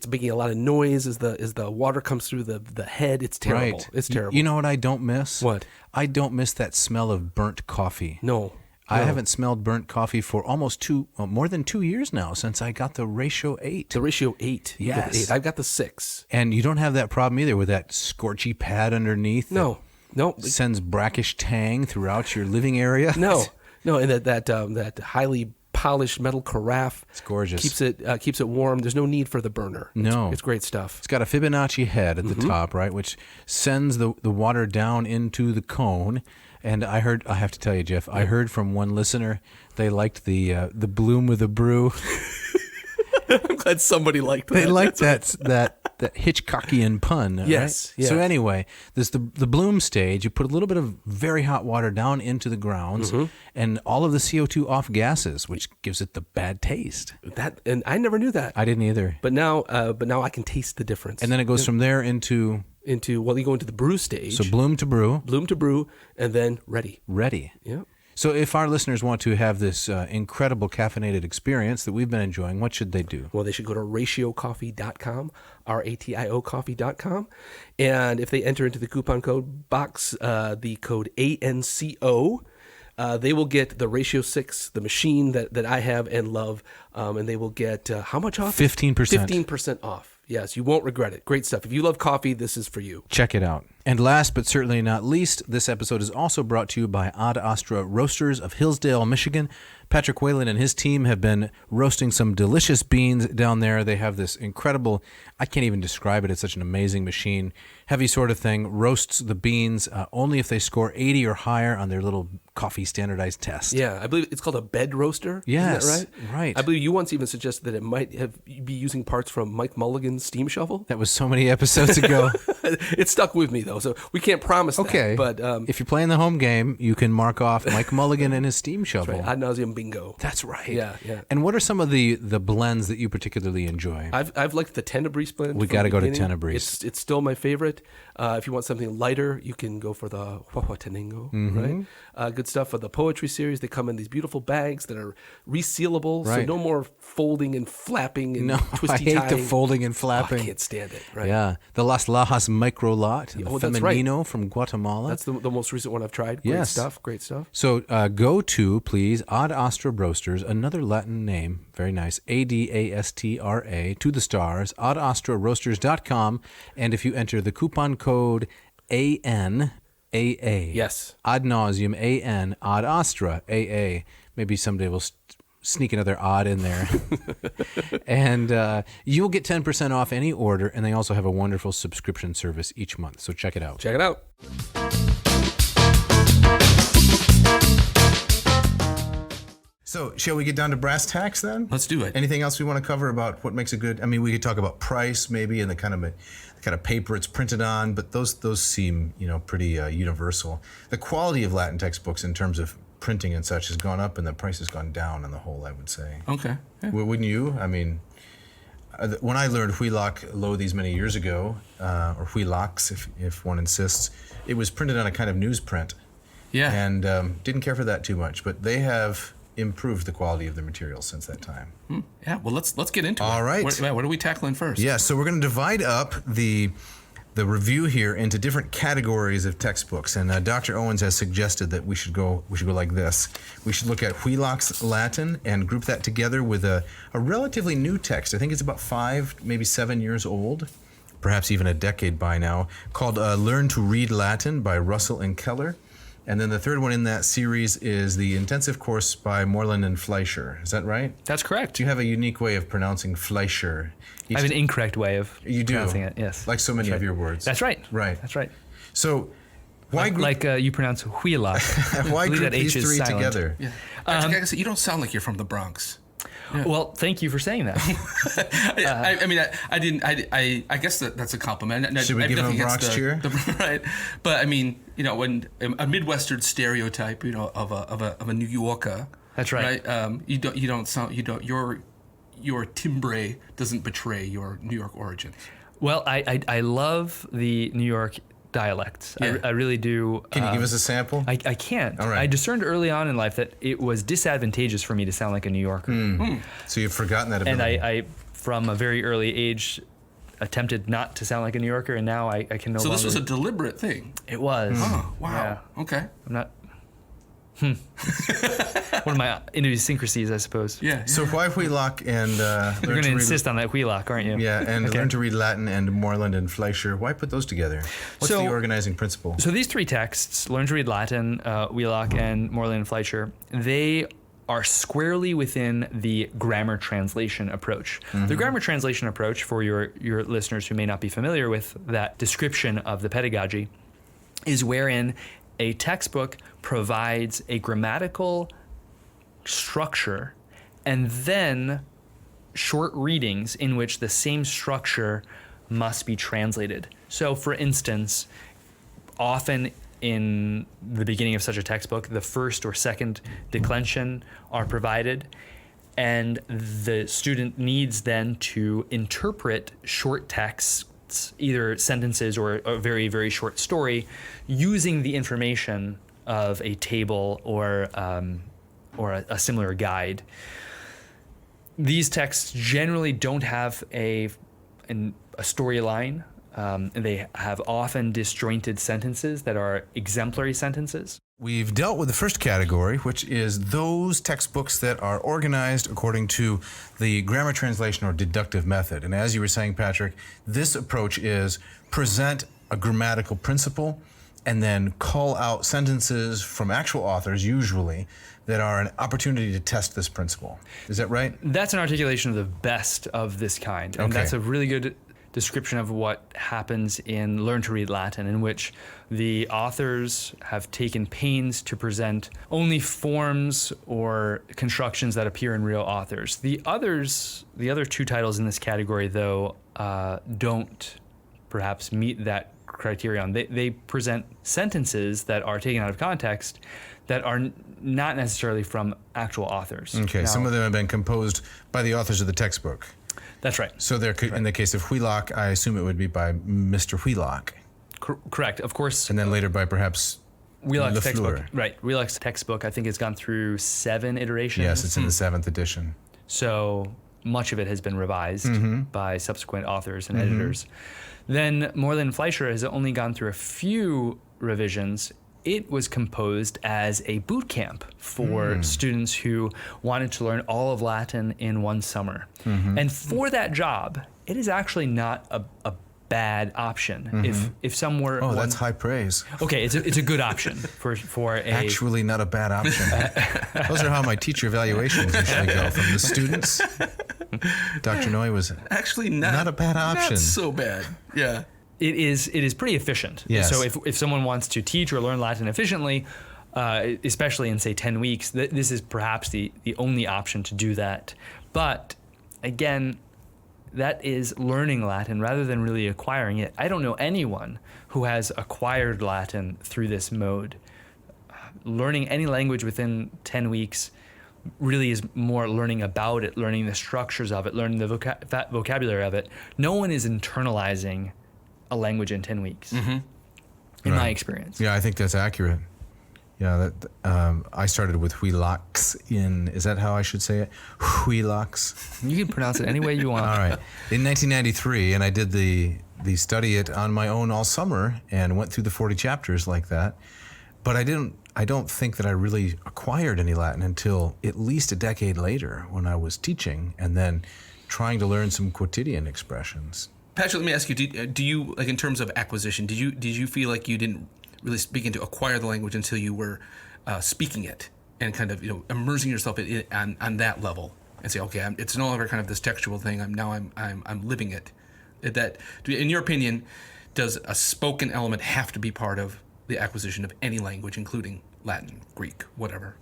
making a lot of noise as the water comes through the head. It's terrible. Right. It's terrible. You know what I don't miss? What? I don't miss that smell of burnt coffee. No. I haven't smelled burnt coffee for more than 2 years now since I got the Ratio 8. The Ratio 8. You got the Yes. 8. I've got the 6. And you don't have that problem either with that scorchy pad underneath. No. That sends brackish tang throughout your living area. No. And that highly polished metal carafe. It's gorgeous. Keeps it warm. There's no need for the burner. No. It's great stuff. It's got a Fibonacci head at the top, right, which sends the water down into the cone. And I have to tell you, Jeff, I heard from one listener they liked the bloom with a brew. I'm glad somebody liked that. They liked that Hitchcockian pun. Yes, Right? yes. So anyway, there's the bloom stage. You put a little bit of very hot water down into the grounds, and all of the CO2 off gases, which gives it the bad taste. And I never knew that. I didn't either. But now I can taste the difference. And then it goes from there into you go into the brew stage. so bloom to brew, and then ready. Yeah. So if our listeners want to have this incredible caffeinated experience that we've been enjoying, what should they do? Well, they should go to ratiocoffee.com, RATIO coffee.com. And if they enter into the coupon code box, the code ANCO, they will get the Ratio 6, the machine that I have and love, and they will get how much off? 15%. 15% off. Yes, you won't regret it. Great stuff. If you love coffee, this is for you. Check it out. And last but certainly not least, this episode is also brought to you by Astra Roasters of Hillsdale, Michigan. Patrick Whalen and his team have been roasting some delicious beans down there. They have this incredible, I can't even describe it, it's such an amazing machine. Heavy sort of thing, roasts the beans only if they score 80 or higher on their little coffee standardized test. Yeah, I believe it's called a bed roaster. Yes, Isn't that right? right. I believe you once even suggested that it might be using parts from Mike Mulligan's steam shovel. That was so many episodes ago. It stuck with me, though, so we can't promise Okay, that. But if you're playing the home game, you can mark off Mike Mulligan and his steam shovel. ad nauseum bingo. That's right. Yeah. And what are some of the blends that you particularly enjoy? I've liked the Tenebris blend. We from got to the go to beginning. Tenebris. It's still my favorite. If you want something lighter, you can go for the Huahuatenango, right? Good stuff for the poetry series. They come in these beautiful bags that are resealable, so Right. no more folding and flapping and No, twisty I hate tying. the folding and flapping. I can't stand it. Right? Yeah, the Las Lajas Micro Lot, the that's right. Femenino from Guatemala. That's the most recent one I've tried. Great Yes. stuff. Great stuff. So go to, please, Ad Astra Roasters, another Latin name, very nice, ADASTRA, to the stars, adastraroasters.com, and if you enter the coupon code ANAA, Yes. Ad nauseum, AN, Ad Astra, AA, maybe someday we'll sneak another odd in there. And you'll get 10% off any order, and they also have a wonderful subscription service each month, so check it out. Check it out. So, shall we get down to brass tacks then? Let's do it. Anything else we want to cover about what makes a good? I mean, we could talk about price maybe and the kind of paper it's printed on, but those seem pretty universal. The quality of Latin textbooks in terms of printing and such has gone up, and the price has gone down on the whole, I would say. Okay. Yeah. Wouldn't you? I mean, when I learned Wheelock Low these many years ago, or Wheelocks, if one insists, it was printed on a kind of newsprint. Yeah. And didn't care for that too much, but they have improved the quality of the materials since that time. Yeah. Well, let's get into it. All right. What are we tackling first? Yeah. So we're going to divide up the review here into different categories of textbooks, and Dr. Owens has suggested that we should go like this. We should look at Wheelock's Latin and group that together with a relatively new text. I think it's about 5, maybe 7 years old, perhaps even a decade by now, called Learn to Read Latin by Russell and Keller. And then the third one in that series is the intensive course by Moreland and Fleischer. Is that right? That's correct. You have a unique way of pronouncing Fleischer. I have an incorrect way of You do? pronouncing it, yes. Like so many of your words. That's right. Right. That's right. So why group, Like you pronounce Wheelock. why I believe group that H these is three silent. together? Yeah. Actually, I guess you don't sound like you're from the Bronx. Well, thank you for saying that. I guess that's a compliment. Should we give him a Bronx cheer? Right. But I mean, when a Midwestern stereotype, of a New Yorker. That's right. Your timbre doesn't betray your New York origins. Well, I love the New York dialects. Yeah. I really do. Can you give us a sample? I can't. All right. I discerned early on in life that it was disadvantageous for me to sound like a New Yorker. So you've forgotten that ability. And I, from a very early age, attempted not to sound like a New Yorker, and now I can no So longer. this was a deliberate thing. It was. Oh, wow. Yeah. Okay. I'm not. One of my idiosyncrasies, I suppose. Yeah. So why Wheelock and You're going to insist on that Wheelock, aren't you? Yeah, and Okay. Learn to Read Latin and Moreland and Fleischer. Why put those together? What's So- the organizing principle? So these three texts, Learn to Read Latin, Wheelock, and Moreland and Fleischer, they are squarely within the grammar translation approach. The grammar translation approach, for your listeners who may not be familiar with that description of the pedagogy, is wherein a textbook provides a grammatical structure and then short readings in which the same structure must be translated. So, for instance, often in the beginning of such a textbook, the first or second declension are provided, and the student needs then to interpret short texts, either sentences or a very, very short story, using the information of a table or a similar guide. These texts generally don't have a storyline. They have often disjointed sentences that are exemplary sentences. We've dealt with the first category, which is those textbooks that are organized according to the grammar translation or deductive method. And as you were saying, Patrick, this approach is present a grammatical principle and then call out sentences from actual authors, usually, that are an opportunity to test this principle. Is that right? That's an articulation of the best of this kind. And Okay. that's a really good description of what happens in Learn to Read Latin, in which the authors have taken pains to present only forms or constructions that appear in real authors. The other two titles in this category, though, don't perhaps meet that criterion. They present sentences that are taken out of context that are not necessarily from actual authors. Okay, Now, some of them have been composed by the authors of the textbook. That's right. So they're, in the case of Wheelock, I assume it would be by Mr. Wheelock, Correct. Of course, and then later by perhaps Wheelock's Lafleur. textbook. Right. Wheelock's textbook, I think, has gone through 7 iterations. Yes, it's in the 7th edition. So much of it has been revised by subsequent authors and editors. Then Moreland and Fleischer has only gone through a few revisions. It was composed as a boot camp for students who wanted to learn all of Latin in one summer. And for that job, it is actually not a bad option. If some were Oh, that's high praise. okay, it's a good option for a Actually, not a bad option. Those are how my teacher evaluations usually go from the students. Dr. Noy was Actually, not a bad option. Not so bad. Yeah. It is pretty efficient. Yes. So if someone wants to teach or learn Latin efficiently, especially in, say, 10 weeks, this is perhaps the only option to do that. But again, that is learning Latin rather than really acquiring it. I don't know anyone who has acquired Latin through this mode. Learning any language within 10 weeks really is more learning about it, learning the structures of it, learning the vocabulary of it. No one is internalizing a language in 10 weeks, in my experience. Yeah, I think that's accurate. Yeah, I started with Wheelocks is that how I should say it? Wheelocks. You can pronounce it any way you want. All right. In 1993, and I did the study it on my own all summer and went through the 40 chapters like that. But I don't think that I really acquired any Latin until at least a decade later when I was teaching and then trying to learn some quotidian expressions. Patrick, let me ask you: do you, like, in terms of acquisition, did you feel like you didn't really begin to acquire the language until you were speaking it and kind of immersing yourself in it on that level and say, okay, it's no longer kind of this textual thing. I'm living it. That, in your opinion, does a spoken element have to be part of the acquisition of any language, including Latin, Greek, whatever?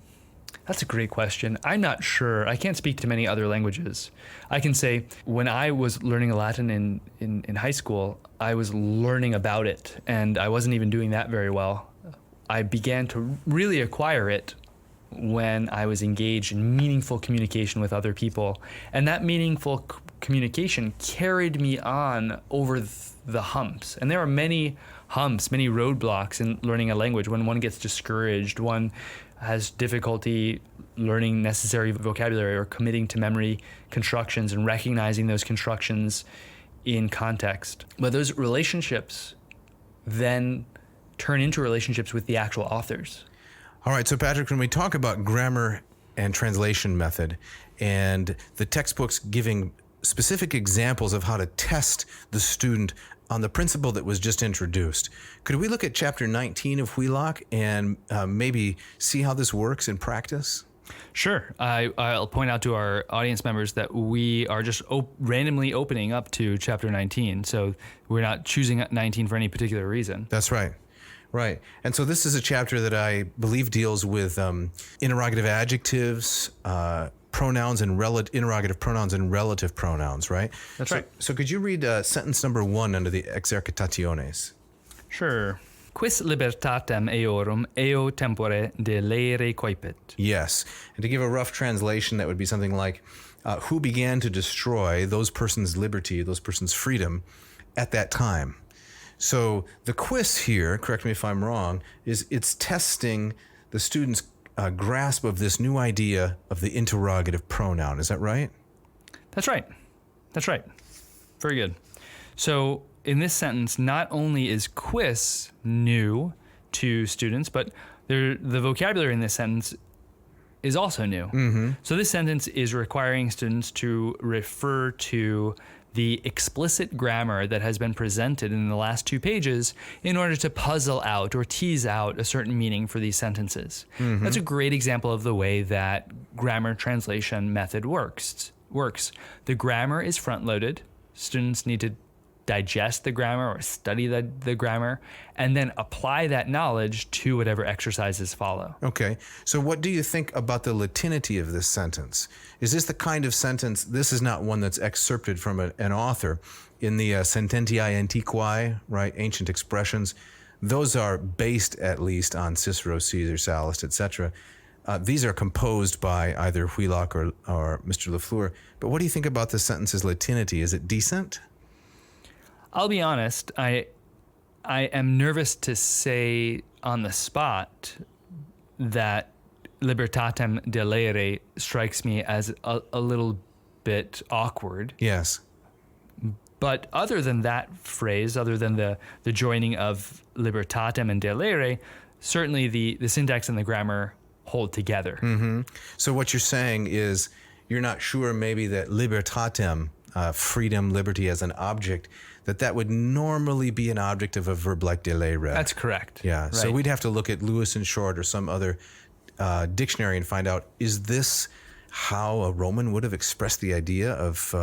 That's a great question. I'm not sure. I can't speak to many other languages. I can say when I was learning Latin in high school, I was learning about it, and I wasn't even doing that very well. I began to really acquire it when I was engaged in meaningful communication with other people, and that meaningful communication carried me on over the humps. And there are many humps, many roadblocks in learning a language. When one gets discouraged, one has difficulty learning necessary vocabulary or committing to memory constructions and recognizing those constructions in context. But those relationships then turn into relationships with the actual authors. All right, so Patrick, when we talk about grammar and translation method and the textbooks giving specific examples of how to test the student on the principle that was just introduced, could we look at chapter 19 of Wheelock and maybe see how this works in practice? Sure. I'll point out to our audience members that we are just randomly opening up to chapter 19. So we're not choosing 19 for any particular reason. That's right. Right. And so this is a chapter that I believe deals with interrogative adjectives, pronouns and interrogative pronouns and relative pronouns, right? That's right. So could you read sentence number 1 under the exercitationes? Sure. Quis libertatem eorum eo tempore delere coipit. Yes. And to give a rough translation, that would be something like, who began to destroy those persons' liberty, those persons' freedom at that time? So the quis here, correct me if I'm wrong, it's testing the student's grasp of this new idea of the interrogative pronoun. Is that right? That's right. That's right. Very good. So in this sentence, not only is quis new to students, but the vocabulary in this sentence is also new. Mm-hmm. So this sentence is requiring students to refer to the explicit grammar that has been presented in the last 2 pages in order to puzzle out or tease out a certain meaning for these sentences. Mm-hmm. That's a great example of the way that grammar translation method works. The grammar is front-loaded. Students need to digest the grammar or study the grammar and then apply that knowledge to whatever exercises follow. Okay. So what do you think about the Latinity of this sentence? Is this the kind of sentence, this is not one that's excerpted from an author, in the Sententiae Antiquae, right, ancient expressions, those are based at least on Cicero, Caesar, Sallust, etc. These are composed by either Wheelock or Mr. Lafleur. But what do you think about the sentence's Latinity? Is it decent? I'll be honest, I am nervous to say on the spot that libertatem delere strikes me as a little bit awkward. Yes. But other than that phrase, other than the joining of libertatem and delere, certainly the syntax and the grammar hold together. Mm-hmm. So what you're saying is you're not sure maybe that libertatem, freedom, liberty as an object, that would normally be an object of a verb like delere. That's correct. Yeah. Right. So we'd have to look at Lewis and Short or some other dictionary and find out, is this how a Roman would have expressed the idea of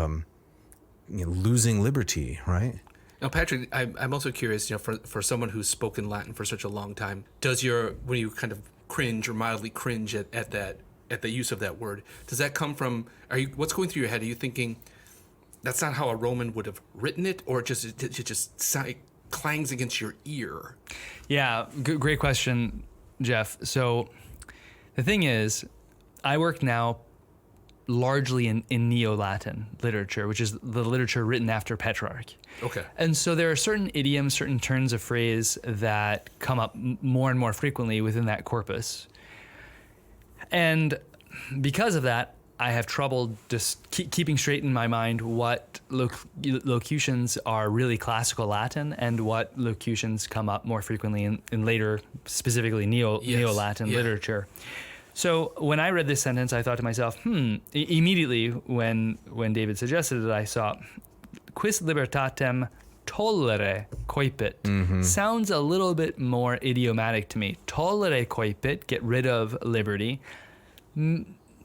losing liberty, right? Now, Patrick, I'm also curious, for someone who's spoken Latin for such a long time, when you kind of cringe or mildly cringe at the use of that word. Does that come from? What's going through your head? Are you thinking that's not how a Roman would have written it, or it just clangs against your ear? Yeah, great question, Jeff. So the thing is, I work now largely in Neo-Latin literature, which is the literature written after Petrarch. Okay. And so there are certain idioms, certain turns of phrase that come up more and more frequently within that corpus. And because of that, I have trouble just keeping straight in my mind what locutions are really classical Latin and what locutions come up more frequently in later, specifically Neo-Latin literature. So when I read this sentence, I thought to myself, immediately when David suggested it, I saw, quis libertatem tollere coipit. Sounds a little bit more idiomatic to me. Tollere coipit, get rid of liberty,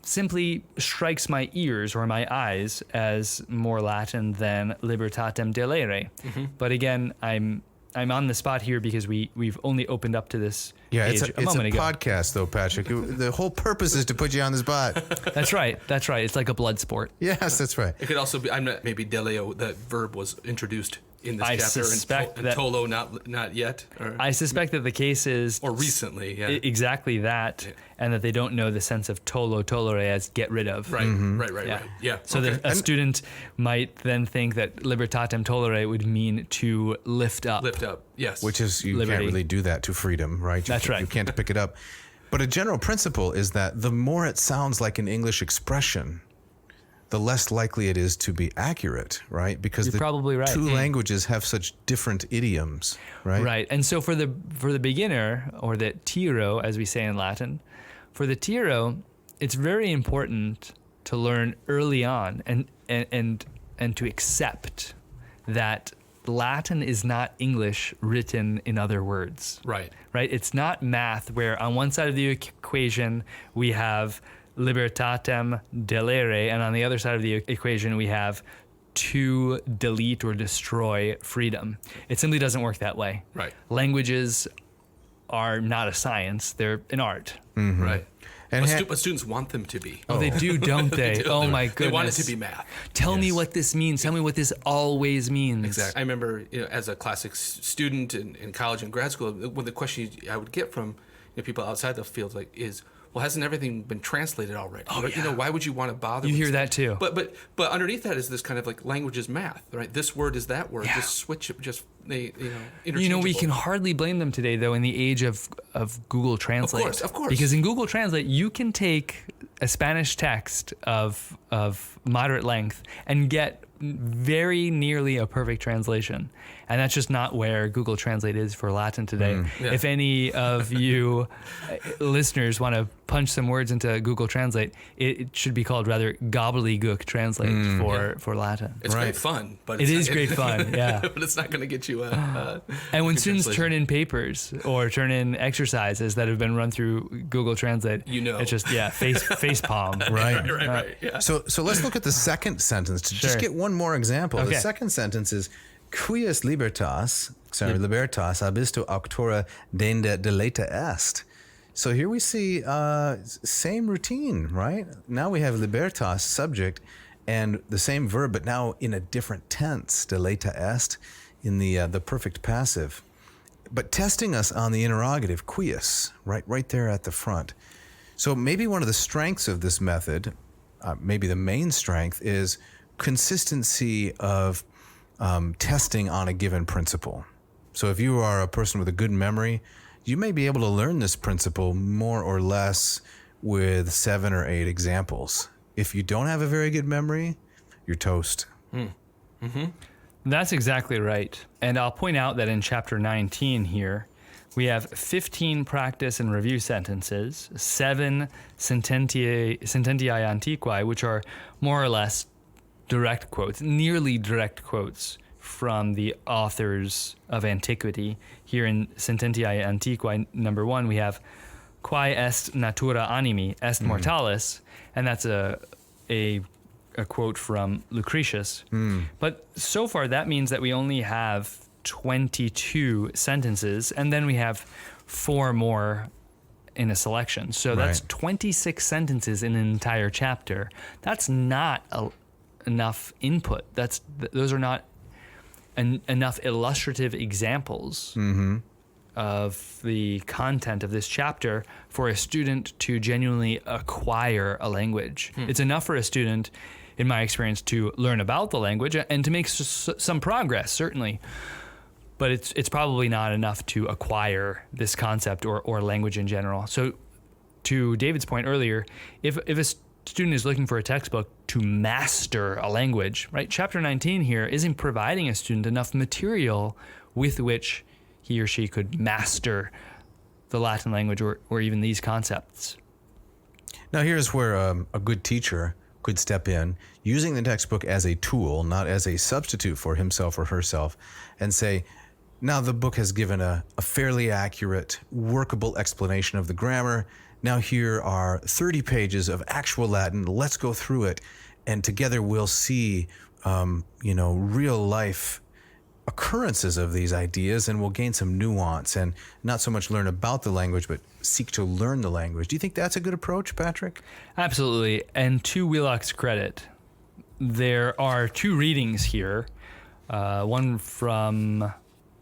simply strikes my ears or my eyes as more Latin than libertatem delere. But again, I'm on the spot here because we've only opened up to this page it's a moment ago. Podcast though, Patrick. The whole purpose is to put you on the spot. That's right. It's like a blood sport. Yes, that's right. It could also be. Maybe deleo. That verb was introduced in this I chapter, suspect and that- tolo not yet. I suspect that the case is or recently, yeah. Exactly that, and that they don't know the sense of tolere as get rid of. Right, right. Yeah. So that a student might then think that libertatem tolere would mean to lift up. Lift up, yes. Which is, you Liberty. can't really do that to freedom, right? That's right. You can't pick it up. But a general principle is that the more it sounds like an English expression, the less likely it is to be accurate, right? Because You're probably right. two languages have such different idioms, right? Right. And so for the beginner, or the tiro, as we say in Latin, for the tiro, it's very important to learn early on and to accept that Latin is not English written in other words. Right. Right? It's not math where on one side of the equation we have libertatem delere, and on the other side of the equation we have to delete or destroy freedom. It simply doesn't work that way. Right. Languages are not a science, they're an art. Right. And But students want them to be. Oh, they do, don't they? Oh my goodness. They want it to be math. Tell me what this means. Tell me what this always means. Exactly. I remember, as a classics student in college and grad school, one of the questions I would get from people outside the field is, well, hasn't everything been translated already? Oh, yeah. Why would you want to bother? You with hear stuff? that too. But underneath that is this kind of like language is math, right? This word is that word. Yeah. Just switch it. Just interchangeable. We can hardly blame them today, though, in the age of Google Translate. Of course. Because in Google Translate, you can take a Spanish text of moderate length and get very nearly a perfect translation. And that's just not where Google Translate is for Latin today. Yeah. If any of you listeners want to punch some words into Google Translate, it should be called rather gobbledygook translate for Latin. It's Right. great fun, but It is great fun, yeah. but it's not going to get you a And when good students translation. turn in papers or turn in exercises that have been run through Google Translate, it's just face palm. Right. Yeah. So let's look at the second sentence to just Sure. get one more example. Okay. The second sentence is quies libertas abisto auctora dende deleta est. So here we see same routine, right? Now we have libertas subject and the same verb, but now in a different tense, deleta est, in the perfect passive. But testing us on the interrogative, quies, right there at the front. So maybe one of the strengths of this method, maybe the main strength, is consistency of testing on a given principle. So if you are a person with a good memory, you may be able to learn this principle more or less with 7 or 8 examples. If you don't have a very good memory, you're toast. That's exactly right. And I'll point out that in chapter 19 here, we have 15 practice and review sentences, 7 sententiae antiquae, which are more or less direct quotes, nearly direct quotes from the authors of antiquity. Here in Sententiae Antiquae, number 1, we have quae est natura animi est mortalis, and that's a quote from Lucretius. But so far, that means that we only have 22 sentences, and then we have 4 more in a selection. So that's 26 sentences in an entire chapter. That's not enough input. Those are not enough illustrative examples of the content of this chapter for a student to genuinely acquire a language. It's enough for a student, in my experience, to learn about the language and to make some progress, certainly. But it's probably not enough to acquire this concept or language in general. So to David's point earlier, if a student is looking for a textbook to master a language, right? Chapter 19 here isn't providing a student enough material with which he or she could master the Latin language or even these concepts. Now here's where a good teacher could step in, using the textbook as a tool, not as a substitute for himself or herself, and say, now the book has given a fairly accurate, workable explanation of the grammar. Now here are 30 pages of actual Latin. Let's go through it, and together we'll see, real life occurrences of these ideas, and we'll gain some nuance and not so much learn about the language, but seek to learn the language. Do you think that's a good approach, Patrick? Absolutely. And to Wheelock's credit, there are two readings here, one from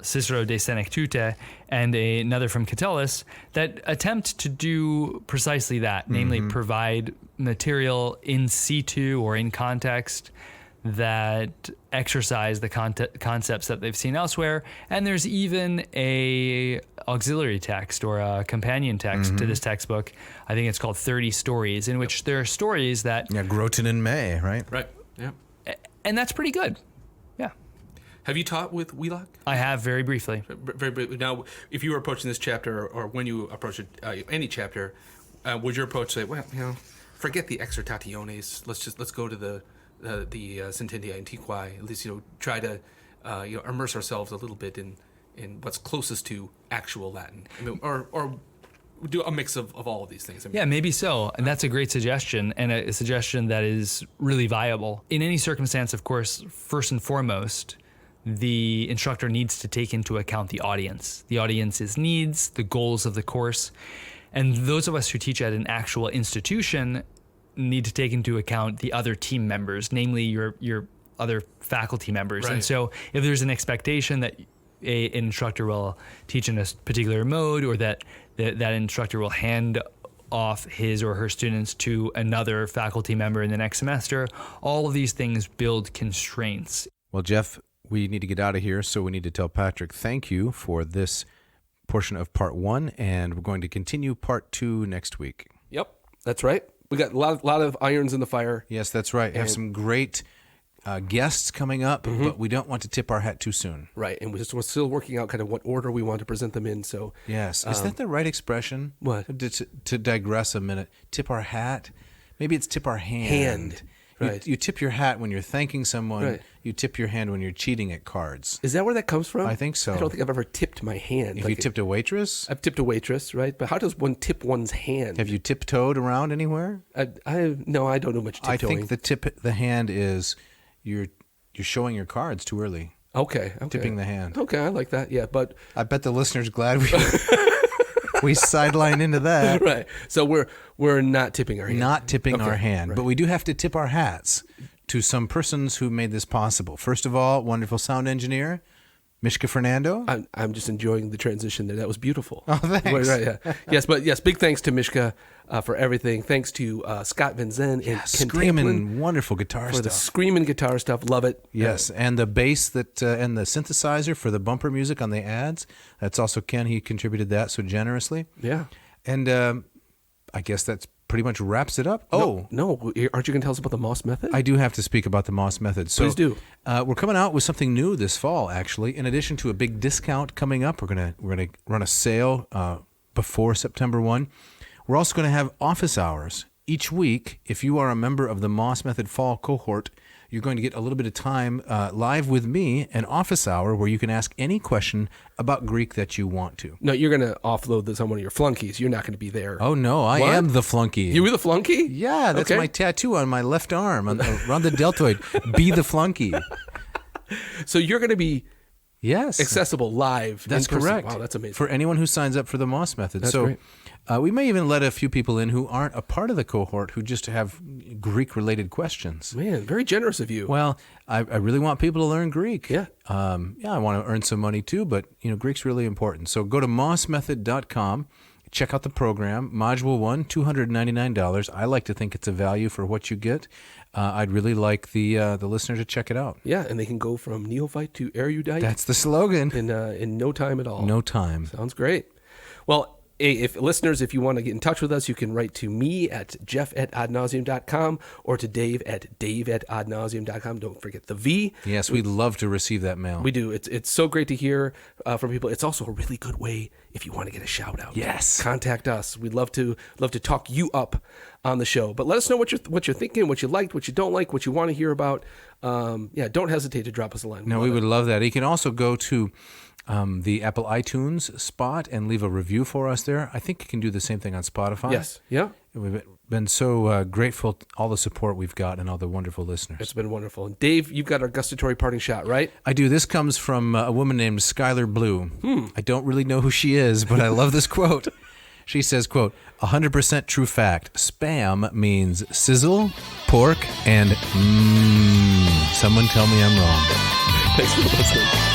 Cicero de Senectute and another from Catullus, that attempt to do precisely that, namely provide material in situ or in context that exercise the concepts that they've seen elsewhere. And there's even a auxiliary text or a companion text to this textbook. I think it's called 30 Stories, in which there are stories that... Yeah, Groton and May, right? Right. Yeah. And that's pretty good. Yeah. Have you taught with Wheelock? I have, very briefly. Very briefly. Now, if you were approaching this chapter, or when you approach any chapter, would your approach say, well, forget the exhortationes. Let's go to the Sententia Antiquae. At least try to immerse ourselves a little bit in what's closest to actual Latin. I mean, or do a mix of all of these things. I mean, Yeah, maybe so. And that's a great suggestion, and a suggestion that is really viable. In any circumstance, of course, first and foremost, the instructor needs to take into account the audience's needs, the goals of the course. And those of us who teach at an actual institution need to take into account the other team members, namely your other faculty members. Right. And so if there's an expectation that an instructor will teach in a particular mode, or that instructor will hand off his or her students to another faculty member in the next semester, all of these things build constraints. Well, Jeff, we need to get out of here, so we need to tell Patrick thank you for this portion of part 1, and we're going to continue part 2 next week. Yep, that's right. We got a lot of irons in the fire. Yes, that's right. Have some great guests coming up, but we don't want to tip our hat too soon. Right, and we're still working out kind of what order we want to present them in. So yes, is that the right expression? What? To digress a minute, tip our hat? Maybe it's tip our hand. Right. You tip your hat when you're thanking someone. Right. You tip your hand when you're cheating at cards. Is that where that comes from? I think so. I don't think I've ever tipped my hand. Have you tipped a waitress? I've tipped a waitress, right? But how does one tip one's hand? Have you tiptoed around anywhere? No, I don't know much tiptoeing. I think the hand is you're showing your cards too early. Okay. Tipping the hand. Okay, I like that. Yeah, but I bet the listener's glad we sidelined into that. right. So we're not tipping our hand. Not tipping our hand, right. but we do have to tip our hats to some persons who made this possible. First of all, wonderful sound engineer, Mishka Fernando. I'm just enjoying the transition there. That was beautiful. Oh, thanks. Right, yeah. Yes, big thanks to Mishka for everything. Thanks to Scott Van Zen and Ken screaming Tamplin wonderful guitar for stuff. the screaming guitar stuff. Love it. Yes, and the bass and the synthesizer for the bumper music on the ads. That's also Ken. He contributed that so generously. Yeah. And I guess that's pretty much wraps it up. No, aren't you going to tell us about the Moss method? I do have to speak about the Moss method. So, Please do. We're coming out with something new this fall, actually. In addition to a big discount coming up, we're gonna run a sale before September 1. We're also going to have office hours each week. If you are a member of the Moss Method Fall cohort, you're going to get a little bit of time live with me, an office hour where you can ask any question about Greek that you want to. No, you're going to offload this on one of your flunkies. You're not going to be there. Oh, no, I am the flunky. You were the flunky? Yeah, that's Okay. my tattoo on my left arm, around the deltoid. Be the flunky. So you're going to be Yes. accessible live. That's in person. correct. Wow, that's amazing. For anyone who signs up for the Moss Method. That's so great. We may even let a few people in who aren't a part of the cohort who just have Greek-related questions. Man, very generous of you. Well, I really want people to learn Greek. Yeah. I want to earn some money too, but Greek's really important. So go to mossmethod.com, check out the program. Module 1, $299. I like to think it's a value for what you get. I'd really like the listener to check it out. Yeah, and they can go from neophyte to erudite. That's the slogan. In no time at all. No time. Sounds great. Well, if you want to get in touch with us, you can write to me at jeff@adnauseam.com or to dave@adnauseam.com. Don't forget the V. Yes, we'd love to receive that mail. We do. It's so great to hear from people. It's also a really good way if you want to get a shout out. Yes. Contact us. We'd love to talk you up on the show. But let us know what you're thinking, what you liked, what you don't like, what you want to hear about. Don't hesitate to drop us a line. No, we would love that. You can also go to the Apple iTunes spot and leave a review for us there. I think you can do the same thing on Spotify. Yes. Yeah. We've been so grateful for all the support we've got and all the wonderful listeners. It's been wonderful. And Dave, you've got our gustatory parting shot, right? I do. This comes from a woman named Skylar Blue. I don't really know who she is, but I love this quote. She says, quote, 100% true fact. Spam means sizzle, pork, and someone tell me I'm wrong. Thanks for listening.